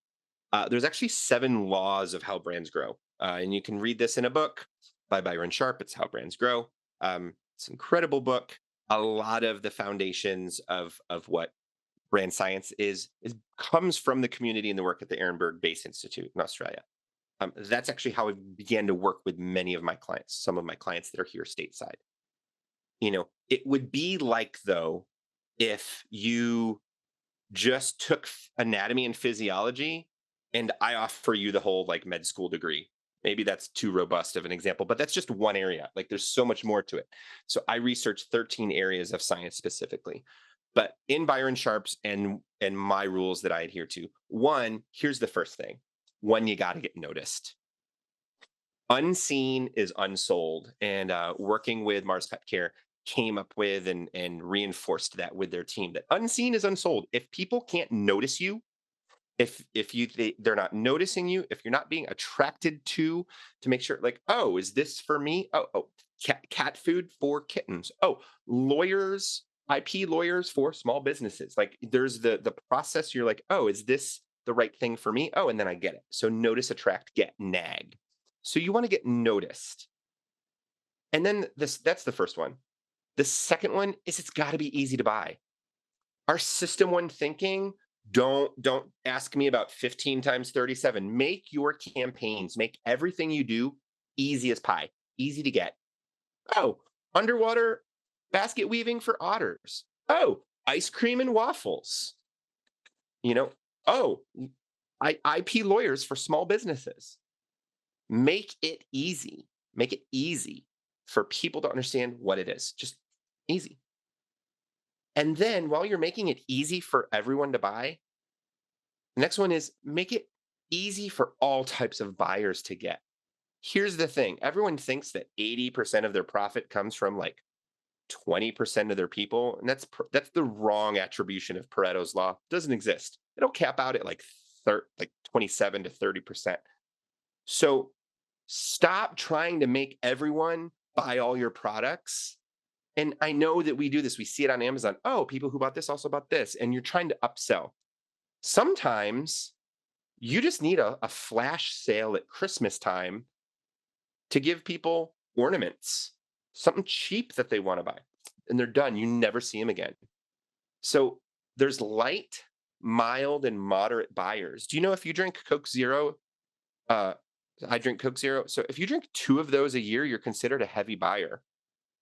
There's actually seven laws of how brands grow, and you can read this in a book by Byron Sharp. It's How Brands Grow. It's an incredible book. A lot of the foundations of what brand science is comes from the community and the work at the Ehrenberg Base Institute in Australia. That's actually how I began to work with many of my clients, some of my clients that are here stateside. It would be like though, if you just took anatomy and physiology and I offer you the whole like med school degree. Maybe that's too robust of an example, but that's just one area. Like there's so much more to it. So I researched 13 areas of science specifically. But in Byron Sharp's and my rules that I adhere to, one, here's the first thing. One, you got to get noticed. Unseen is unsold, and working with Mars Pet Care came up with and reinforced that with their team that unseen is unsold. If people can't notice you, if they're not noticing you, if you're not being attracted to make sure like, oh, is this for me? Oh, cat food for kittens. Oh, lawyers, IP lawyers for small businesses. Like there's the process. You're like, oh, is this the right thing for me? Oh, and then I get it. So notice, attract, get, nag. So you want to get noticed. And then that's the first one. The second one is it's got to be easy to buy. Our system one thinking Don't ask me about 15 times 37. Make your campaigns, make everything you do easy as pie, easy to get. Oh, underwater basket weaving for otters. Oh, ice cream and waffles. You know, oh, IP lawyers for small businesses. Make it easy. Make it easy for people to understand what it is. Just easy. And then while you're making it easy for everyone to buy, the next one is make it easy for all types of buyers to get. Here's the thing, everyone thinks that 80% of their profit comes from like 20% of their people, and that's the wrong attribution of Pareto's law. It doesn't exist. It'll cap out at like 27 to 30%. So stop trying to make everyone buy all your products. And I know that we do this. We see it on Amazon. Oh, people who bought this also bought this, and you're trying to upsell. Sometimes you just need a flash sale at Christmas time to give people ornaments, something cheap that they want to buy, and they're done. You never see them again. So there's light, mild, and moderate buyers. Do you know if you drink Coke Zero? Uh, I drink Coke Zero. So if you drink two of those a year, you're considered a heavy buyer.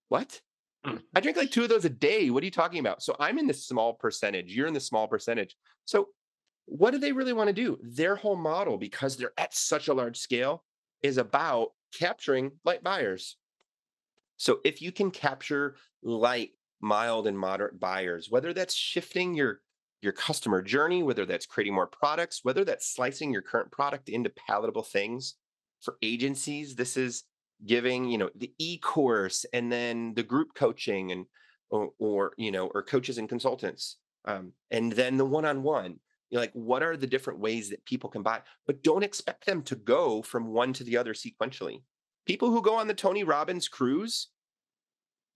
What? Mm. I drink like two of those a day. What are you talking about? So I'm in the small percentage. You're in the small percentage. So what do they really want to do? Their whole model, because they're at such a large scale, is about capturing light buyers. So if you can capture light, mild, and moderate buyers, whether that's shifting your customer journey, whether that's creating more products, whether that's slicing your current product into palatable things for agencies, this is giving, the e-course and then the group coaching and or coaches and consultants. And then the one-on-one. You're like, what are the different ways that people can buy? But don't expect them to go from one to the other sequentially. People who go on the Tony Robbins cruise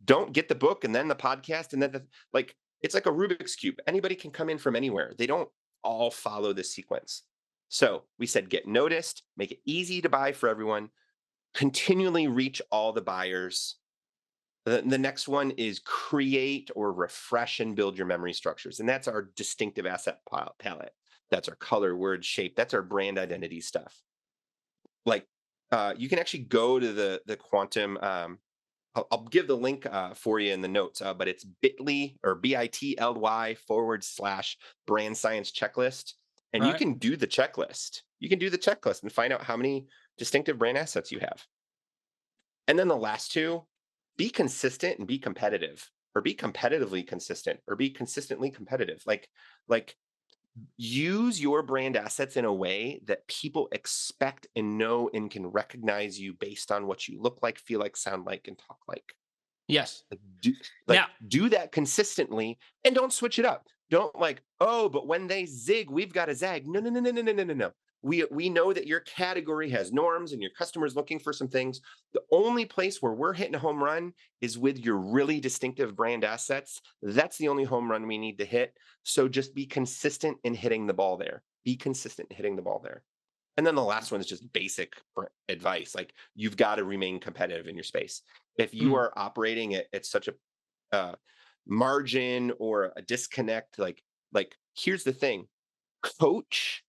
don't get the book and then the podcast and then like it's like a Rubik's cube. Anybody can come in from anywhere. They don't all follow this sequence. So we said get noticed, make it easy to buy for everyone, continually reach all the buyers. The next one is create or refresh and build your memory structures. And that's our distinctive asset palette. That's our color, word, shape. That's our brand identity stuff. Like you can actually go to the quantum I'll give the link for you in the notes, but it's bit.ly or bit.ly/brand science checklist. And you Right. can do the checklist. You can do the checklist and find out how many distinctive brand assets you have. And then the last two, be consistent and be competitive, or be competitively consistent, or be consistently competitive. Like use your brand assets in a way that people expect and know and can recognize you based on what you look like, feel like, sound like, and talk like. Yes. Like do, Now, do that consistently and don't switch it up. Don't like, oh, but when they zig, we've got to zag. No, no, no, no, no, no, no, no, no. We know that your category has norms and your customers looking for some things. The only place where we're hitting a home run is with your really distinctive brand assets. That's the only home run we need to hit. So just be consistent in hitting the ball there. Be consistent in hitting the ball there. And then the last one is just basic advice. Like you've got to remain competitive in your space. If you mm, are operating at such a margin or a disconnect, like here's the thing, Coach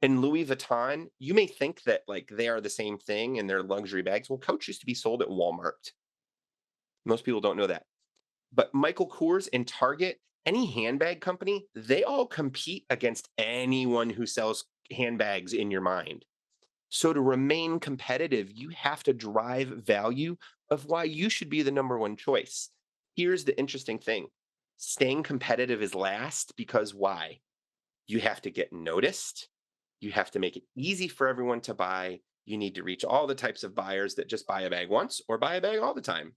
and Louis Vuitton, you may think that like they are the same thing and they're luxury bags. Well, Coach used to be sold at Walmart. Most people don't know that. But Michael Kors and Target, any handbag company, they all compete against anyone who sells handbags in your mind. So to remain competitive, you have to drive value of why you should be the number one choice. Here's the interesting thing. Staying competitive is last because why? You have to get noticed. You have to make it easy for everyone to buy. You need to reach all the types of buyers that just buy a bag once or buy a bag all the time.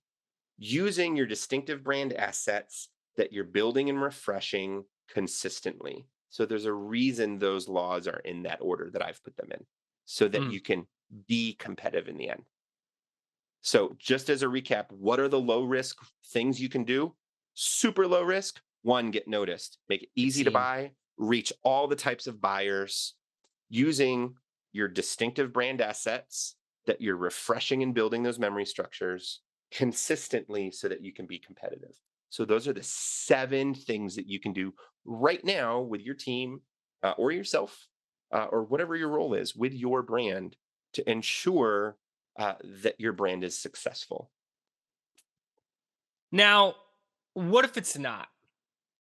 Using your distinctive brand assets that you're building and refreshing consistently. So there's a reason those laws are in that order that I've put them in, so that mm, you can be competitive in the end. So just as a recap, what are the low risk things you can do? Super low risk. One, get noticed, make it get easy to seen. buy, reach all the types of buyers using your distinctive brand assets that you're refreshing and building those memory structures consistently so that you can be competitive. So those are the 7 things that you can do right now with your team or yourself, or whatever your role is with your brand to ensure that your brand is successful. Now, what if it's not?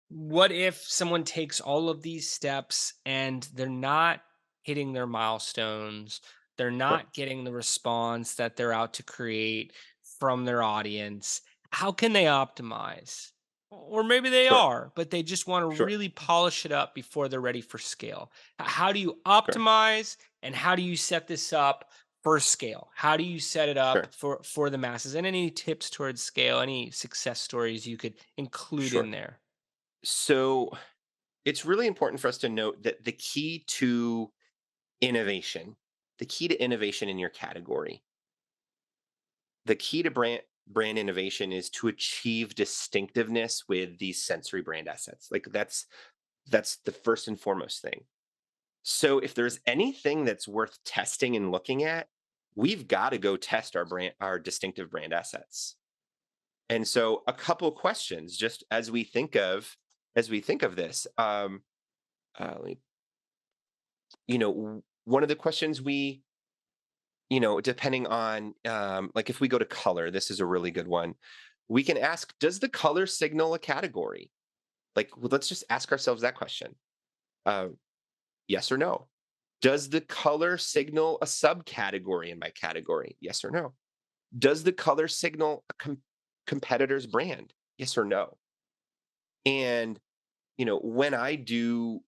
What if someone takes all of these steps and they're not hitting their milestones? They're Sure, not getting the response that they're out to create from their audience. How can they optimize? Or maybe they sure, are, but they just want to sure, really polish it up before they're ready for scale. How do you sure, optimize and how do you set this up for scale? How do you set it up sure, for the masses? And any tips towards scale, any success stories you could include in sure. there? So it's really important for us to note that innovation, the key to innovation in your category, the key to brand innovation is to achieve distinctiveness with these sensory brand assets. Like that's the first and foremost thing. So if there's anything that's worth testing and looking at, we've got to go test our distinctive brand assets. And so a couple questions just as we think of this. Let me one of the questions depending on, like if we go to color, this is a really good one. We can ask, does the color signal a category? Like, well, let's just ask ourselves that question. Uh, yes or no? Does the color signal a subcategory in my category? Yes or no? Does the color signal a competitor's brand? Yes or no? And, when I do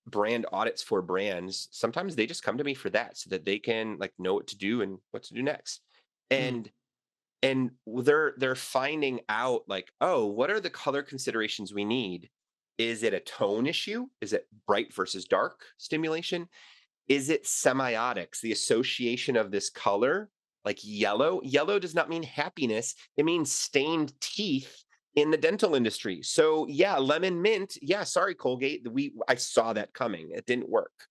brand audits for brands, sometimes they just come to me for that so that they can like know what to do and what to do next. Mm, And they're finding out like, oh, what are the color considerations we need? Is it a tone issue? Is it bright versus dark stimulation? Is it semiotics, the association of this color, like yellow? Yellow does not mean happiness, it means stained teeth in the dental industry. So yeah, lemon mint. Yeah, sorry, Colgate. I saw that coming. It didn't work.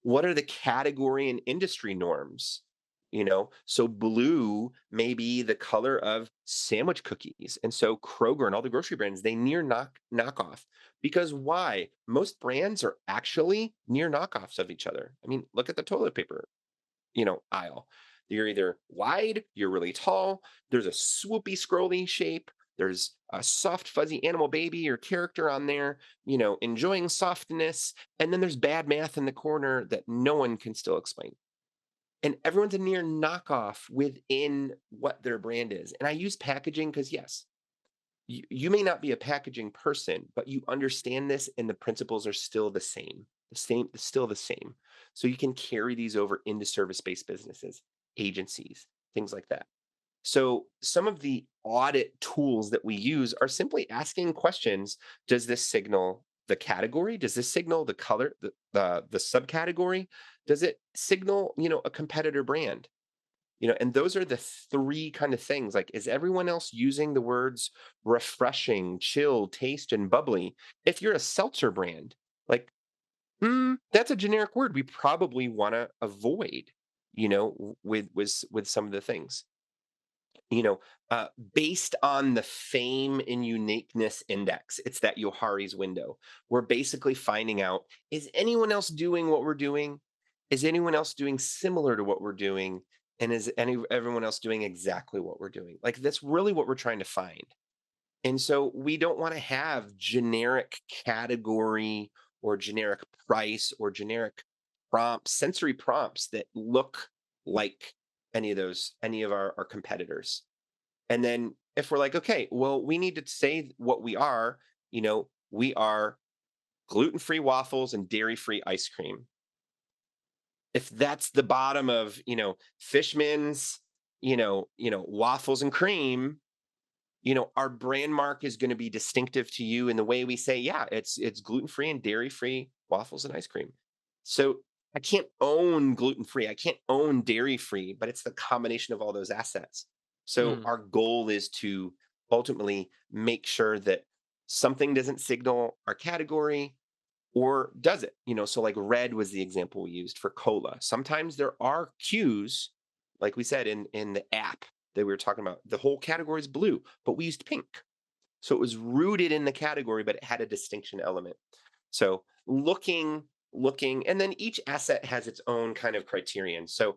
What are the category and industry norms? So blue may be the color of sandwich cookies. And so Kroger and all the grocery brands, they near knockoff. Because why? Most brands are actually near knockoffs of each other. I mean, look at the toilet paper, aisle. You're either wide, you're really tall, there's a swoopy scrolly shape, there's a soft fuzzy animal baby or character on there, enjoying softness, and then there's bad math in the corner that no one can still explain. And everyone's a near knockoff within what their brand is. And I use packaging because yes, you may not be a packaging person, but you understand this and the principles are still the same. Still the same. So you can carry these over into service-based businesses, agencies, things like that. So some of the audit tools that we use are simply asking questions. Does this signal the category? Does this signal the color, the subcategory? Does it signal, a competitor brand? And those are the three kind of things. Like, is everyone else using the words refreshing, chill, taste, and bubbly? If you're a seltzer brand, like, that's a generic word we probably want to avoid, with some of the things you know, based on the fame and uniqueness index. It's that Yohari's window. We're basically finding out, is anyone else doing what we're doing? Is anyone else doing similar to what we're doing? And is everyone else doing exactly what we're doing? Like that's really what we're trying to find. And so we don't want to have generic category or generic price or generic prompts, sensory prompts that look like any of our competitors. And then if we're like, okay, well, we need to say what we are gluten-free waffles and dairy-free ice cream. If that's the bottom of, Fishman's, waffles and cream, our brand mark is going to be distinctive to you in the way we say, yeah, it's gluten-free and dairy-free waffles and ice cream. So I can't own gluten-free, I can't own dairy-free, but it's the combination of all those assets. So mm. our goal is to ultimately make sure that something doesn't signal our category or does it? So like red was the example we used for cola. Sometimes there are cues, like we said in the app that we were talking about. The whole category is blue, but we used pink. So it was rooted in the category, but it had a distinction element. So looking looking, and then each asset has its own kind of criterion. So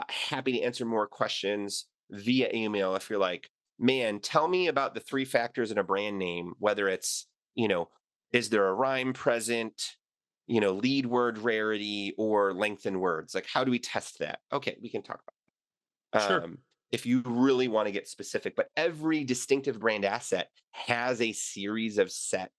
happy to answer more questions via email if you're like, man, tell me about the three factors in a brand name, whether it's, you know, is there a rhyme present, lead word rarity or length in words? Like, how do we test that? Okay, we can talk about Sure. if you really want to get specific, but every distinctive brand asset has a series of set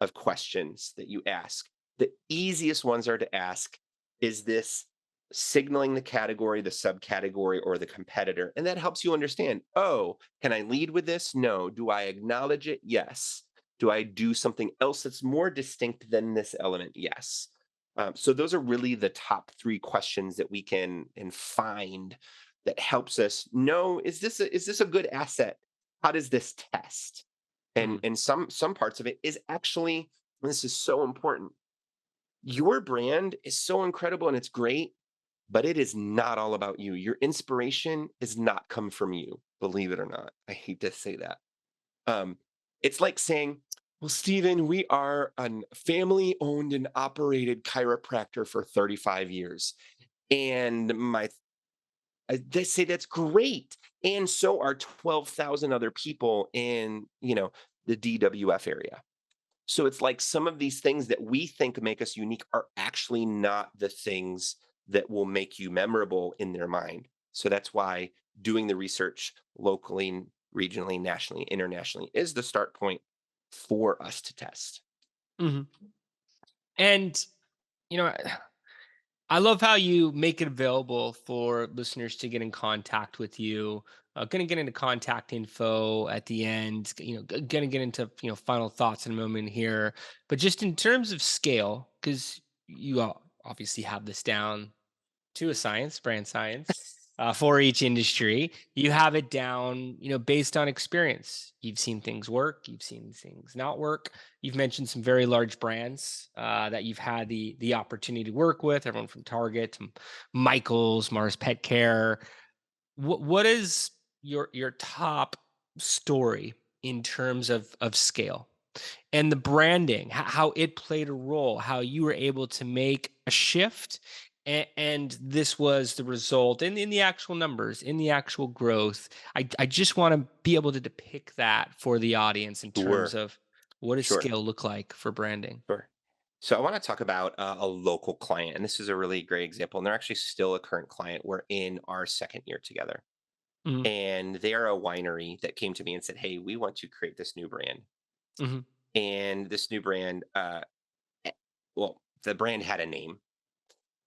of questions that you ask. The easiest ones are to ask, is this signaling the category, the subcategory, or the competitor? And that helps you understand, oh, can I lead with this? No. Do I acknowledge it? Yes. Do I do something else that's more distinct than this element? Yes. So those are really the top three questions that we can and find that helps us know, is this a good asset? How does this test? And Mm, and some parts of it is actually, and this is so important, your brand is so incredible and it's great, but it is not all about you. Your inspiration is not come from you, believe it or not. I hate to say that. Um, it's like saying, well, Stephen, we are a family owned and operated chiropractor for 35 years. And they say that's great. And so are 12,000 other people in, the DWF area. So it's like some of these things that we think make us unique are actually not the things that will make you memorable in their mind. So that's why doing the research locally, regionally, nationally, internationally is the start point for us to test. mhm. And, you know, I love how you make it available for listeners to get in contact with you. Going to get into contact info at the end. Going to get into final thoughts in a moment here. But just in terms of scale, because you obviously have this down to a science, brand science, for each industry. You have it down, based on experience. You've seen things work, you've seen things not work. You've mentioned some very large brands that you've had the opportunity to work with, everyone from Target to Michaels, Mars Pet Care. What is your top story in terms of scale? And the branding, how it played a role, how you were able to make a shift, and this was the result in the actual numbers, in the actual growth. I just want to be able to depict that for the audience in terms Sure, of what does sure, scale look like for branding. sure. So I want to talk about a local client, and this is a really great example. And they're actually still a current client. We're in our second year together. Hmm. And they're a winery that came to me and said, "Hey, we want to create this new brand." Hmm. And this new brand, eh, well, the brand had a name,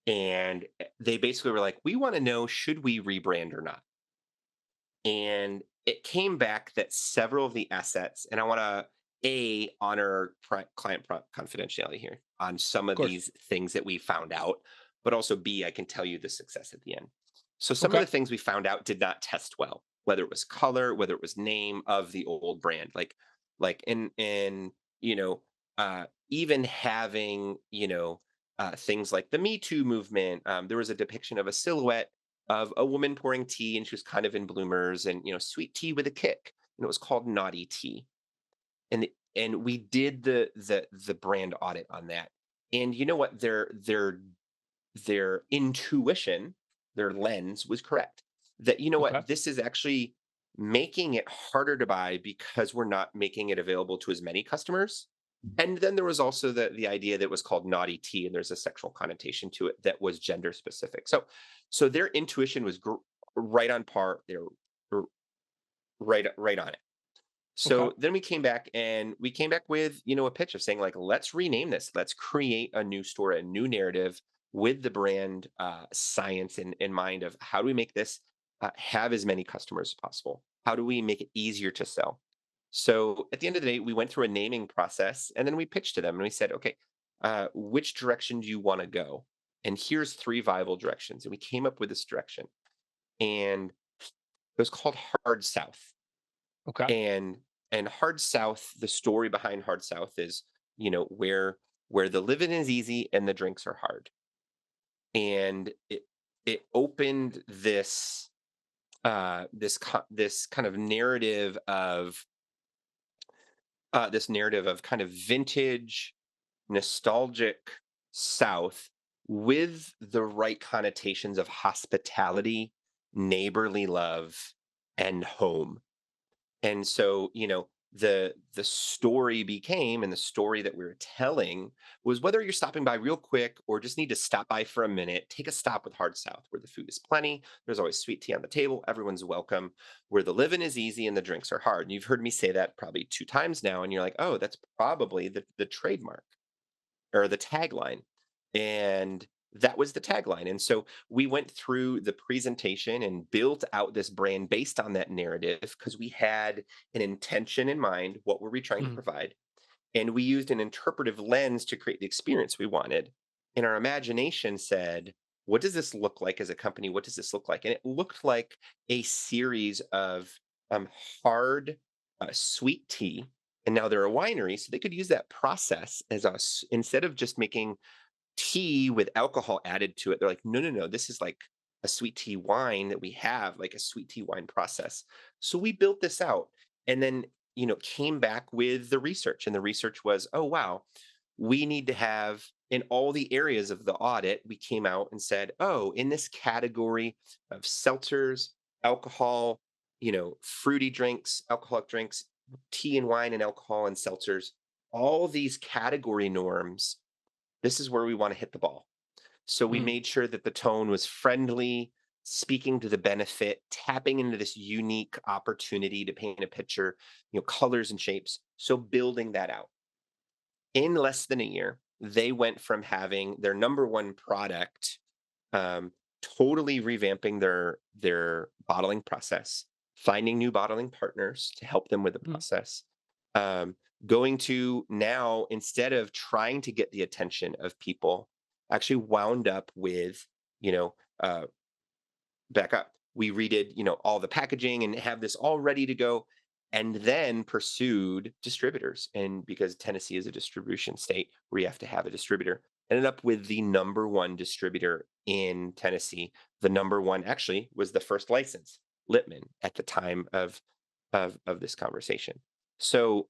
and they basically were like, "We want to know, should we rebrand or not?" And it came back that several of the assets, and I want to honor client confidentiality here on some Of of course. these things that we found out, but also B, I can tell you the success at the end. So some of Okay. the things we found out did not test well, whether it was color, whether it was name of the old brand, like in even having things like the Me Too movement. There was a depiction of a silhouette of a woman pouring tea, and she was kind of in bloomers, and sweet tea with a kick, and it was called naughty tea. And we did the brand audit on that. And you know what, their intuition, their lens was correct, that Okay. this is actually making it harder to buy because we're not making it available to as many customers. And then there was also the idea that was called naughty tea, and there's a sexual connotation to it that was gender specific. So their intuition was right on par. They're r- right on it. Okay. So then we came back with a pitch of saying, like, let's rename this. Let's create a new story, a new narrative with the brand science in mind of how do we make this have as many customers as possible? How do we make it easier to sell? So at the end of the day, we went through a naming process, and then we pitched to them and we said, okay, which direction do you want to go? And here's three viable directions. And we came up with this direction, and it was called Hard South. Okay. And Hard South, the story behind Hard South is, where the living is easy and the drinks are hard. And it opened this kind of narrative of kind of vintage, nostalgic, south with the right connotations of hospitality, neighborly love, and home. And so, the story became, and the story that we were telling was, whether you're stopping by real quick or just need to stop by for a minute, take a stop with Hard South, where the food is plenty. There's always sweet tea on the table. Everyone's welcome. Where the living is easy and the drinks are hard. And you've heard me say that probably 2 times now. And you're like, oh, that's probably the trademark or the tagline. And that was the tagline. And so we went through the presentation and built out this brand based on that narrative, because we had an intention in mind. What were we trying to Mhm. provide? And we used an interpretive lens to create the experience we wanted. And our imagination said, what does this look like as a company? What does this look like? And it looked like a series of um, hard, sweet tea. And now they're a winery, so they could use that process as us, instead of just making tea with alcohol added to it. They're like, no, no, no, this is like a sweet tea wine that we have, like a sweet tea wine process. So we built this out, and then, came back with the research. And the research was, oh, wow, we need to have, in all the areas of the audit, we came out and said, oh, in this category of seltzers, alcohol, fruity drinks, alcoholic drinks, tea and wine and alcohol and seltzers, all these category norms, this is where we want to hit the ball. So we Mm. made sure that the tone was friendly, speaking to the benefit, tapping into this unique opportunity to paint a picture, colors and shapes. So building that out. In less than a year, they went from having their number one product, um, totally revamping their bottling process, finding new bottling partners to help them with the Mm. process, um, going to now, instead of trying to get the attention of people, actually wound up with, you know uh, back up. We redid, all the packaging and have this all ready to go, and then pursued distributors. And because Tennessee is a distribution state where you have to have a distributor, ended up with the number one distributor in Tennessee. The number one actually was the first license, Littman, at the time of this conversation. So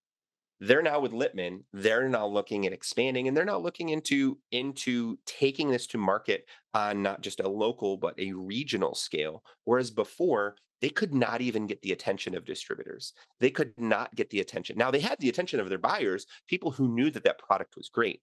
they're now with Littman. They're now looking at expanding, and they're now looking into taking this to market on not just a local but a regional scale. Whereas before, they could not even get the attention of distributors. They could not get the attention. Now they had the attention of their buyers, people who knew that that product was great.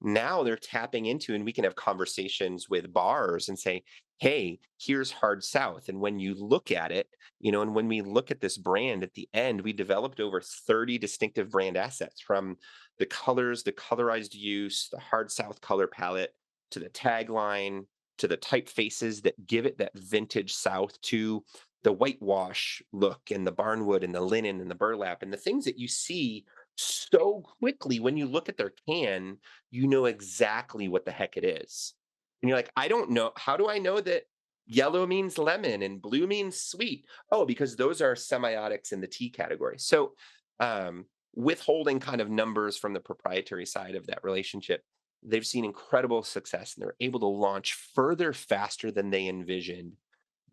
Now they're tapping into, and we can have conversations with bars and say, hey, here's Hard South. And when you look at it, and when we look at this brand at the end, we developed over 30 distinctive brand assets, from the colors, the colorized use, the Hard South color palette, to the tagline, to the typefaces that give it that vintage South, to the whitewash look and the barnwood and the linen and the burlap and the things that you see so quickly. When you look at their can, you know exactly what the heck it is. And you're like, I don't know. How do I know that yellow means lemon and blue means sweet? Oh, because those are semiotics in the tea category. So, withholding kind of numbers from the proprietary side of that relationship, they've seen incredible success, and they're able to launch further faster than they envisioned,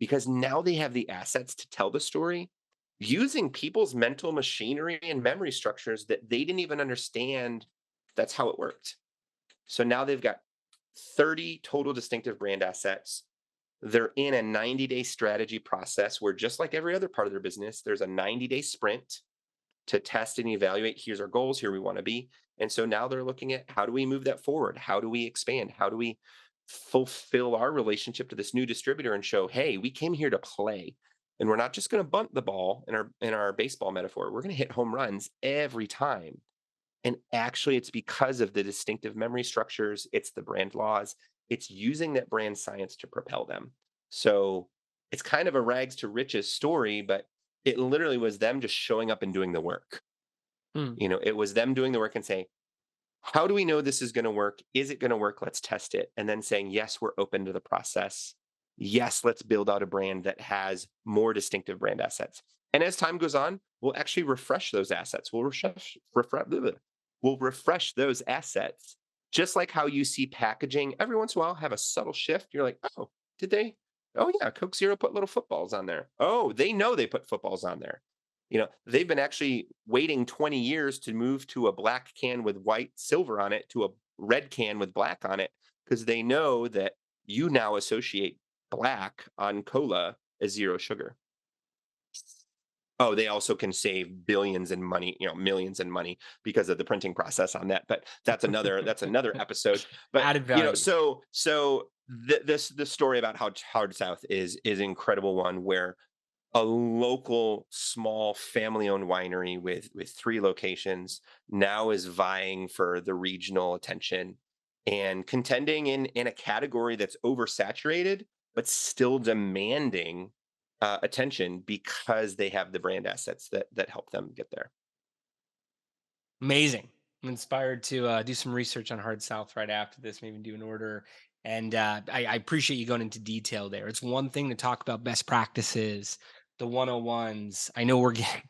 because now they have the assets to tell the story using people's mental machinery and memory structures that they didn't even understand. That's how it worked. So now they've got 30 total distinctive brand assets. They're in a 90-day strategy process where, just like every other part of their business, there's a 90-day sprint to test and evaluate. Here's our goals, here we want to be. And so now they're looking at, how do we move that forward? How do we expand? How do we fulfill our relationship to this new distributor and show, hey, we came here to play. And we're not just going to bunt the ball, in our baseball metaphor. We're going to hit home runs every time. And actually, it's because of the distinctive memory structures, it's the brand laws, it's using that brand science to propel them. So it's kind of a rags to riches story, but it literally was them just showing up and doing the work. Mm. It was them doing the work and saying, how do we know this is going to work? Is it going to work? Let's test it. And then saying, yes, we're open to the process. Yes, let's build out a brand that has more distinctive brand assets. And as time goes on, we'll actually refresh those assets. We'll refresh those assets. Just like how you see packaging every once in a while have a subtle shift. You're like, oh, did they? Oh, yeah, Coke Zero put little footballs on there. Oh, they know they put footballs on there. They've been actually waiting 20 years to move to a black can with white silver on it, to a red can with black on it because they know that you now associate black on cola as zero sugar. Oh, they also can save billions in money, millions in money because of the printing process on that. But that's another episode. But Added value. this story about how Hard South is incredible one where a local small family-owned winery with 3 locations now is vying for the regional attention and contending in a category that's oversaturated, but still demanding attention because they have the brand assets that help them get there. Amazing. I'm inspired to do some research on Hard South right after this, maybe do an order. And I appreciate you going into detail there. It's one thing to talk about best practices, the 101s. I know we're getting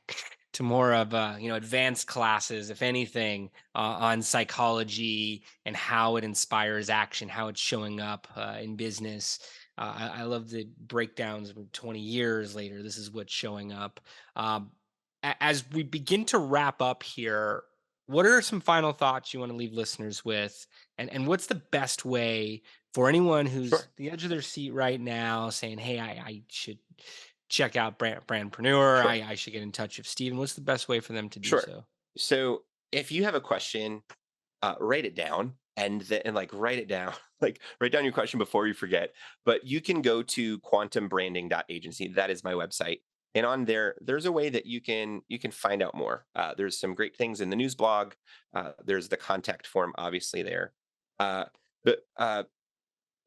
to more of advanced classes, if anything, on psychology and how it inspires action, how it's showing up in business. I love the breakdowns of 20 years later. This is what's showing up. Um, as we begin to wrap up here, what are some final thoughts you want to leave listeners with? And what's the best way for anyone who's Sure, the edge of their seat right now saying, hey, I should check out Brandpreneur. sure, I should get in touch with Steven. What's the best way for them to do sure. so? So if you have a question, write it down and like write it down, like write down your question before you forget. But you can go to quantumbranding.agency. That is my website. And on there, there's a way that you can find out more. There's some great things in the news blog. There's the contact form, obviously there. Uh, but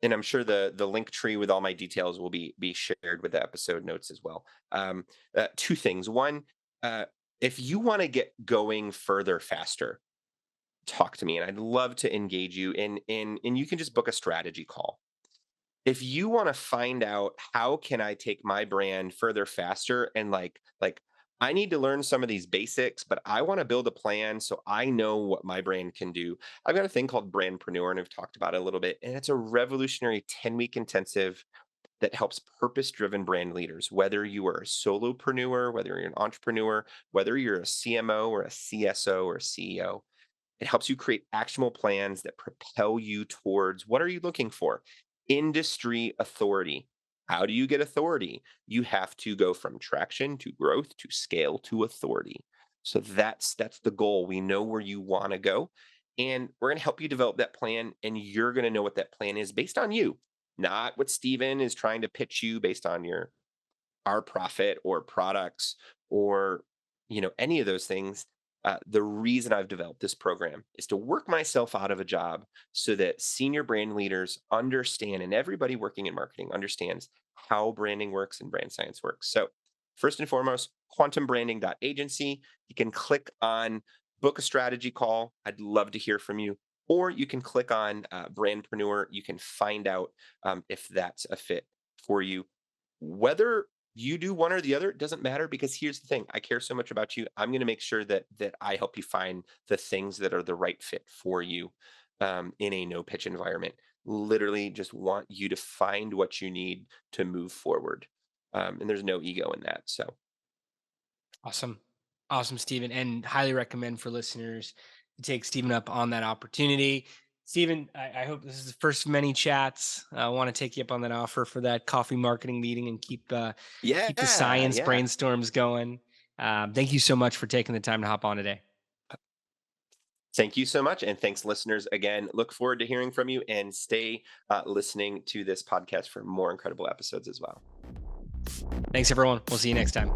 and I'm sure the link tree with all my details will be shared with the episode notes as well. 2 things. One, uh, if you want to get going further faster, talk to me and I'd love to engage you and you can just book a strategy call. If you want to find out how can I take my brand further faster and like I need to learn some of these basics, but I want to build a plan so I know what my brand can do. I've got a thing called Brandpreneur and I've talked about it a little bit. And it's a revolutionary 10-week intensive that helps purpose-driven brand leaders, whether you are a solopreneur, whether you're an entrepreneur, whether you're a CMO or a CSO or a CEO. It helps you create actionable plans that propel you towards what are you looking for? Industry authority. How do you get authority? You have to go from traction to growth to scale to authority. So that's the goal. We know where you want to go and we're going to help you develop that plan and you're going to know what that plan is based on you, not what Steven is trying to pitch you based on your our profit or products or any of those things. The reason I've developed this program is to work myself out of a job so that senior brand leaders understand and everybody working in marketing understands how branding works and brand science works. So first and foremost, quantumbranding.agency. You can click on book a strategy call. I'd love to hear from you. Or you can click on Brandpreneur. You can find out if that's a fit for you. Whether you do one or the other, it doesn't matter because here's the thing. I care so much about you. I'm going to make sure that I help you find the things that are the right fit for you in a no pitch environment. Literally just want you to find what you need to move forward. And there's no ego in that. So Awesome. Awesome, Stephen. And highly recommend for listeners to take Stephen up on that opportunity. Stephen, I hope this is the first of many chats. I want to take you up on that offer for that coffee marketing meeting and keep the yeah, science yeah. brainstorms going. Thank you so much for taking the time to hop on today. Thank you so much. And thanks, listeners. Again, look forward to hearing from you and stay listening to this podcast for more incredible episodes as well. Thanks, everyone. We'll see you next time.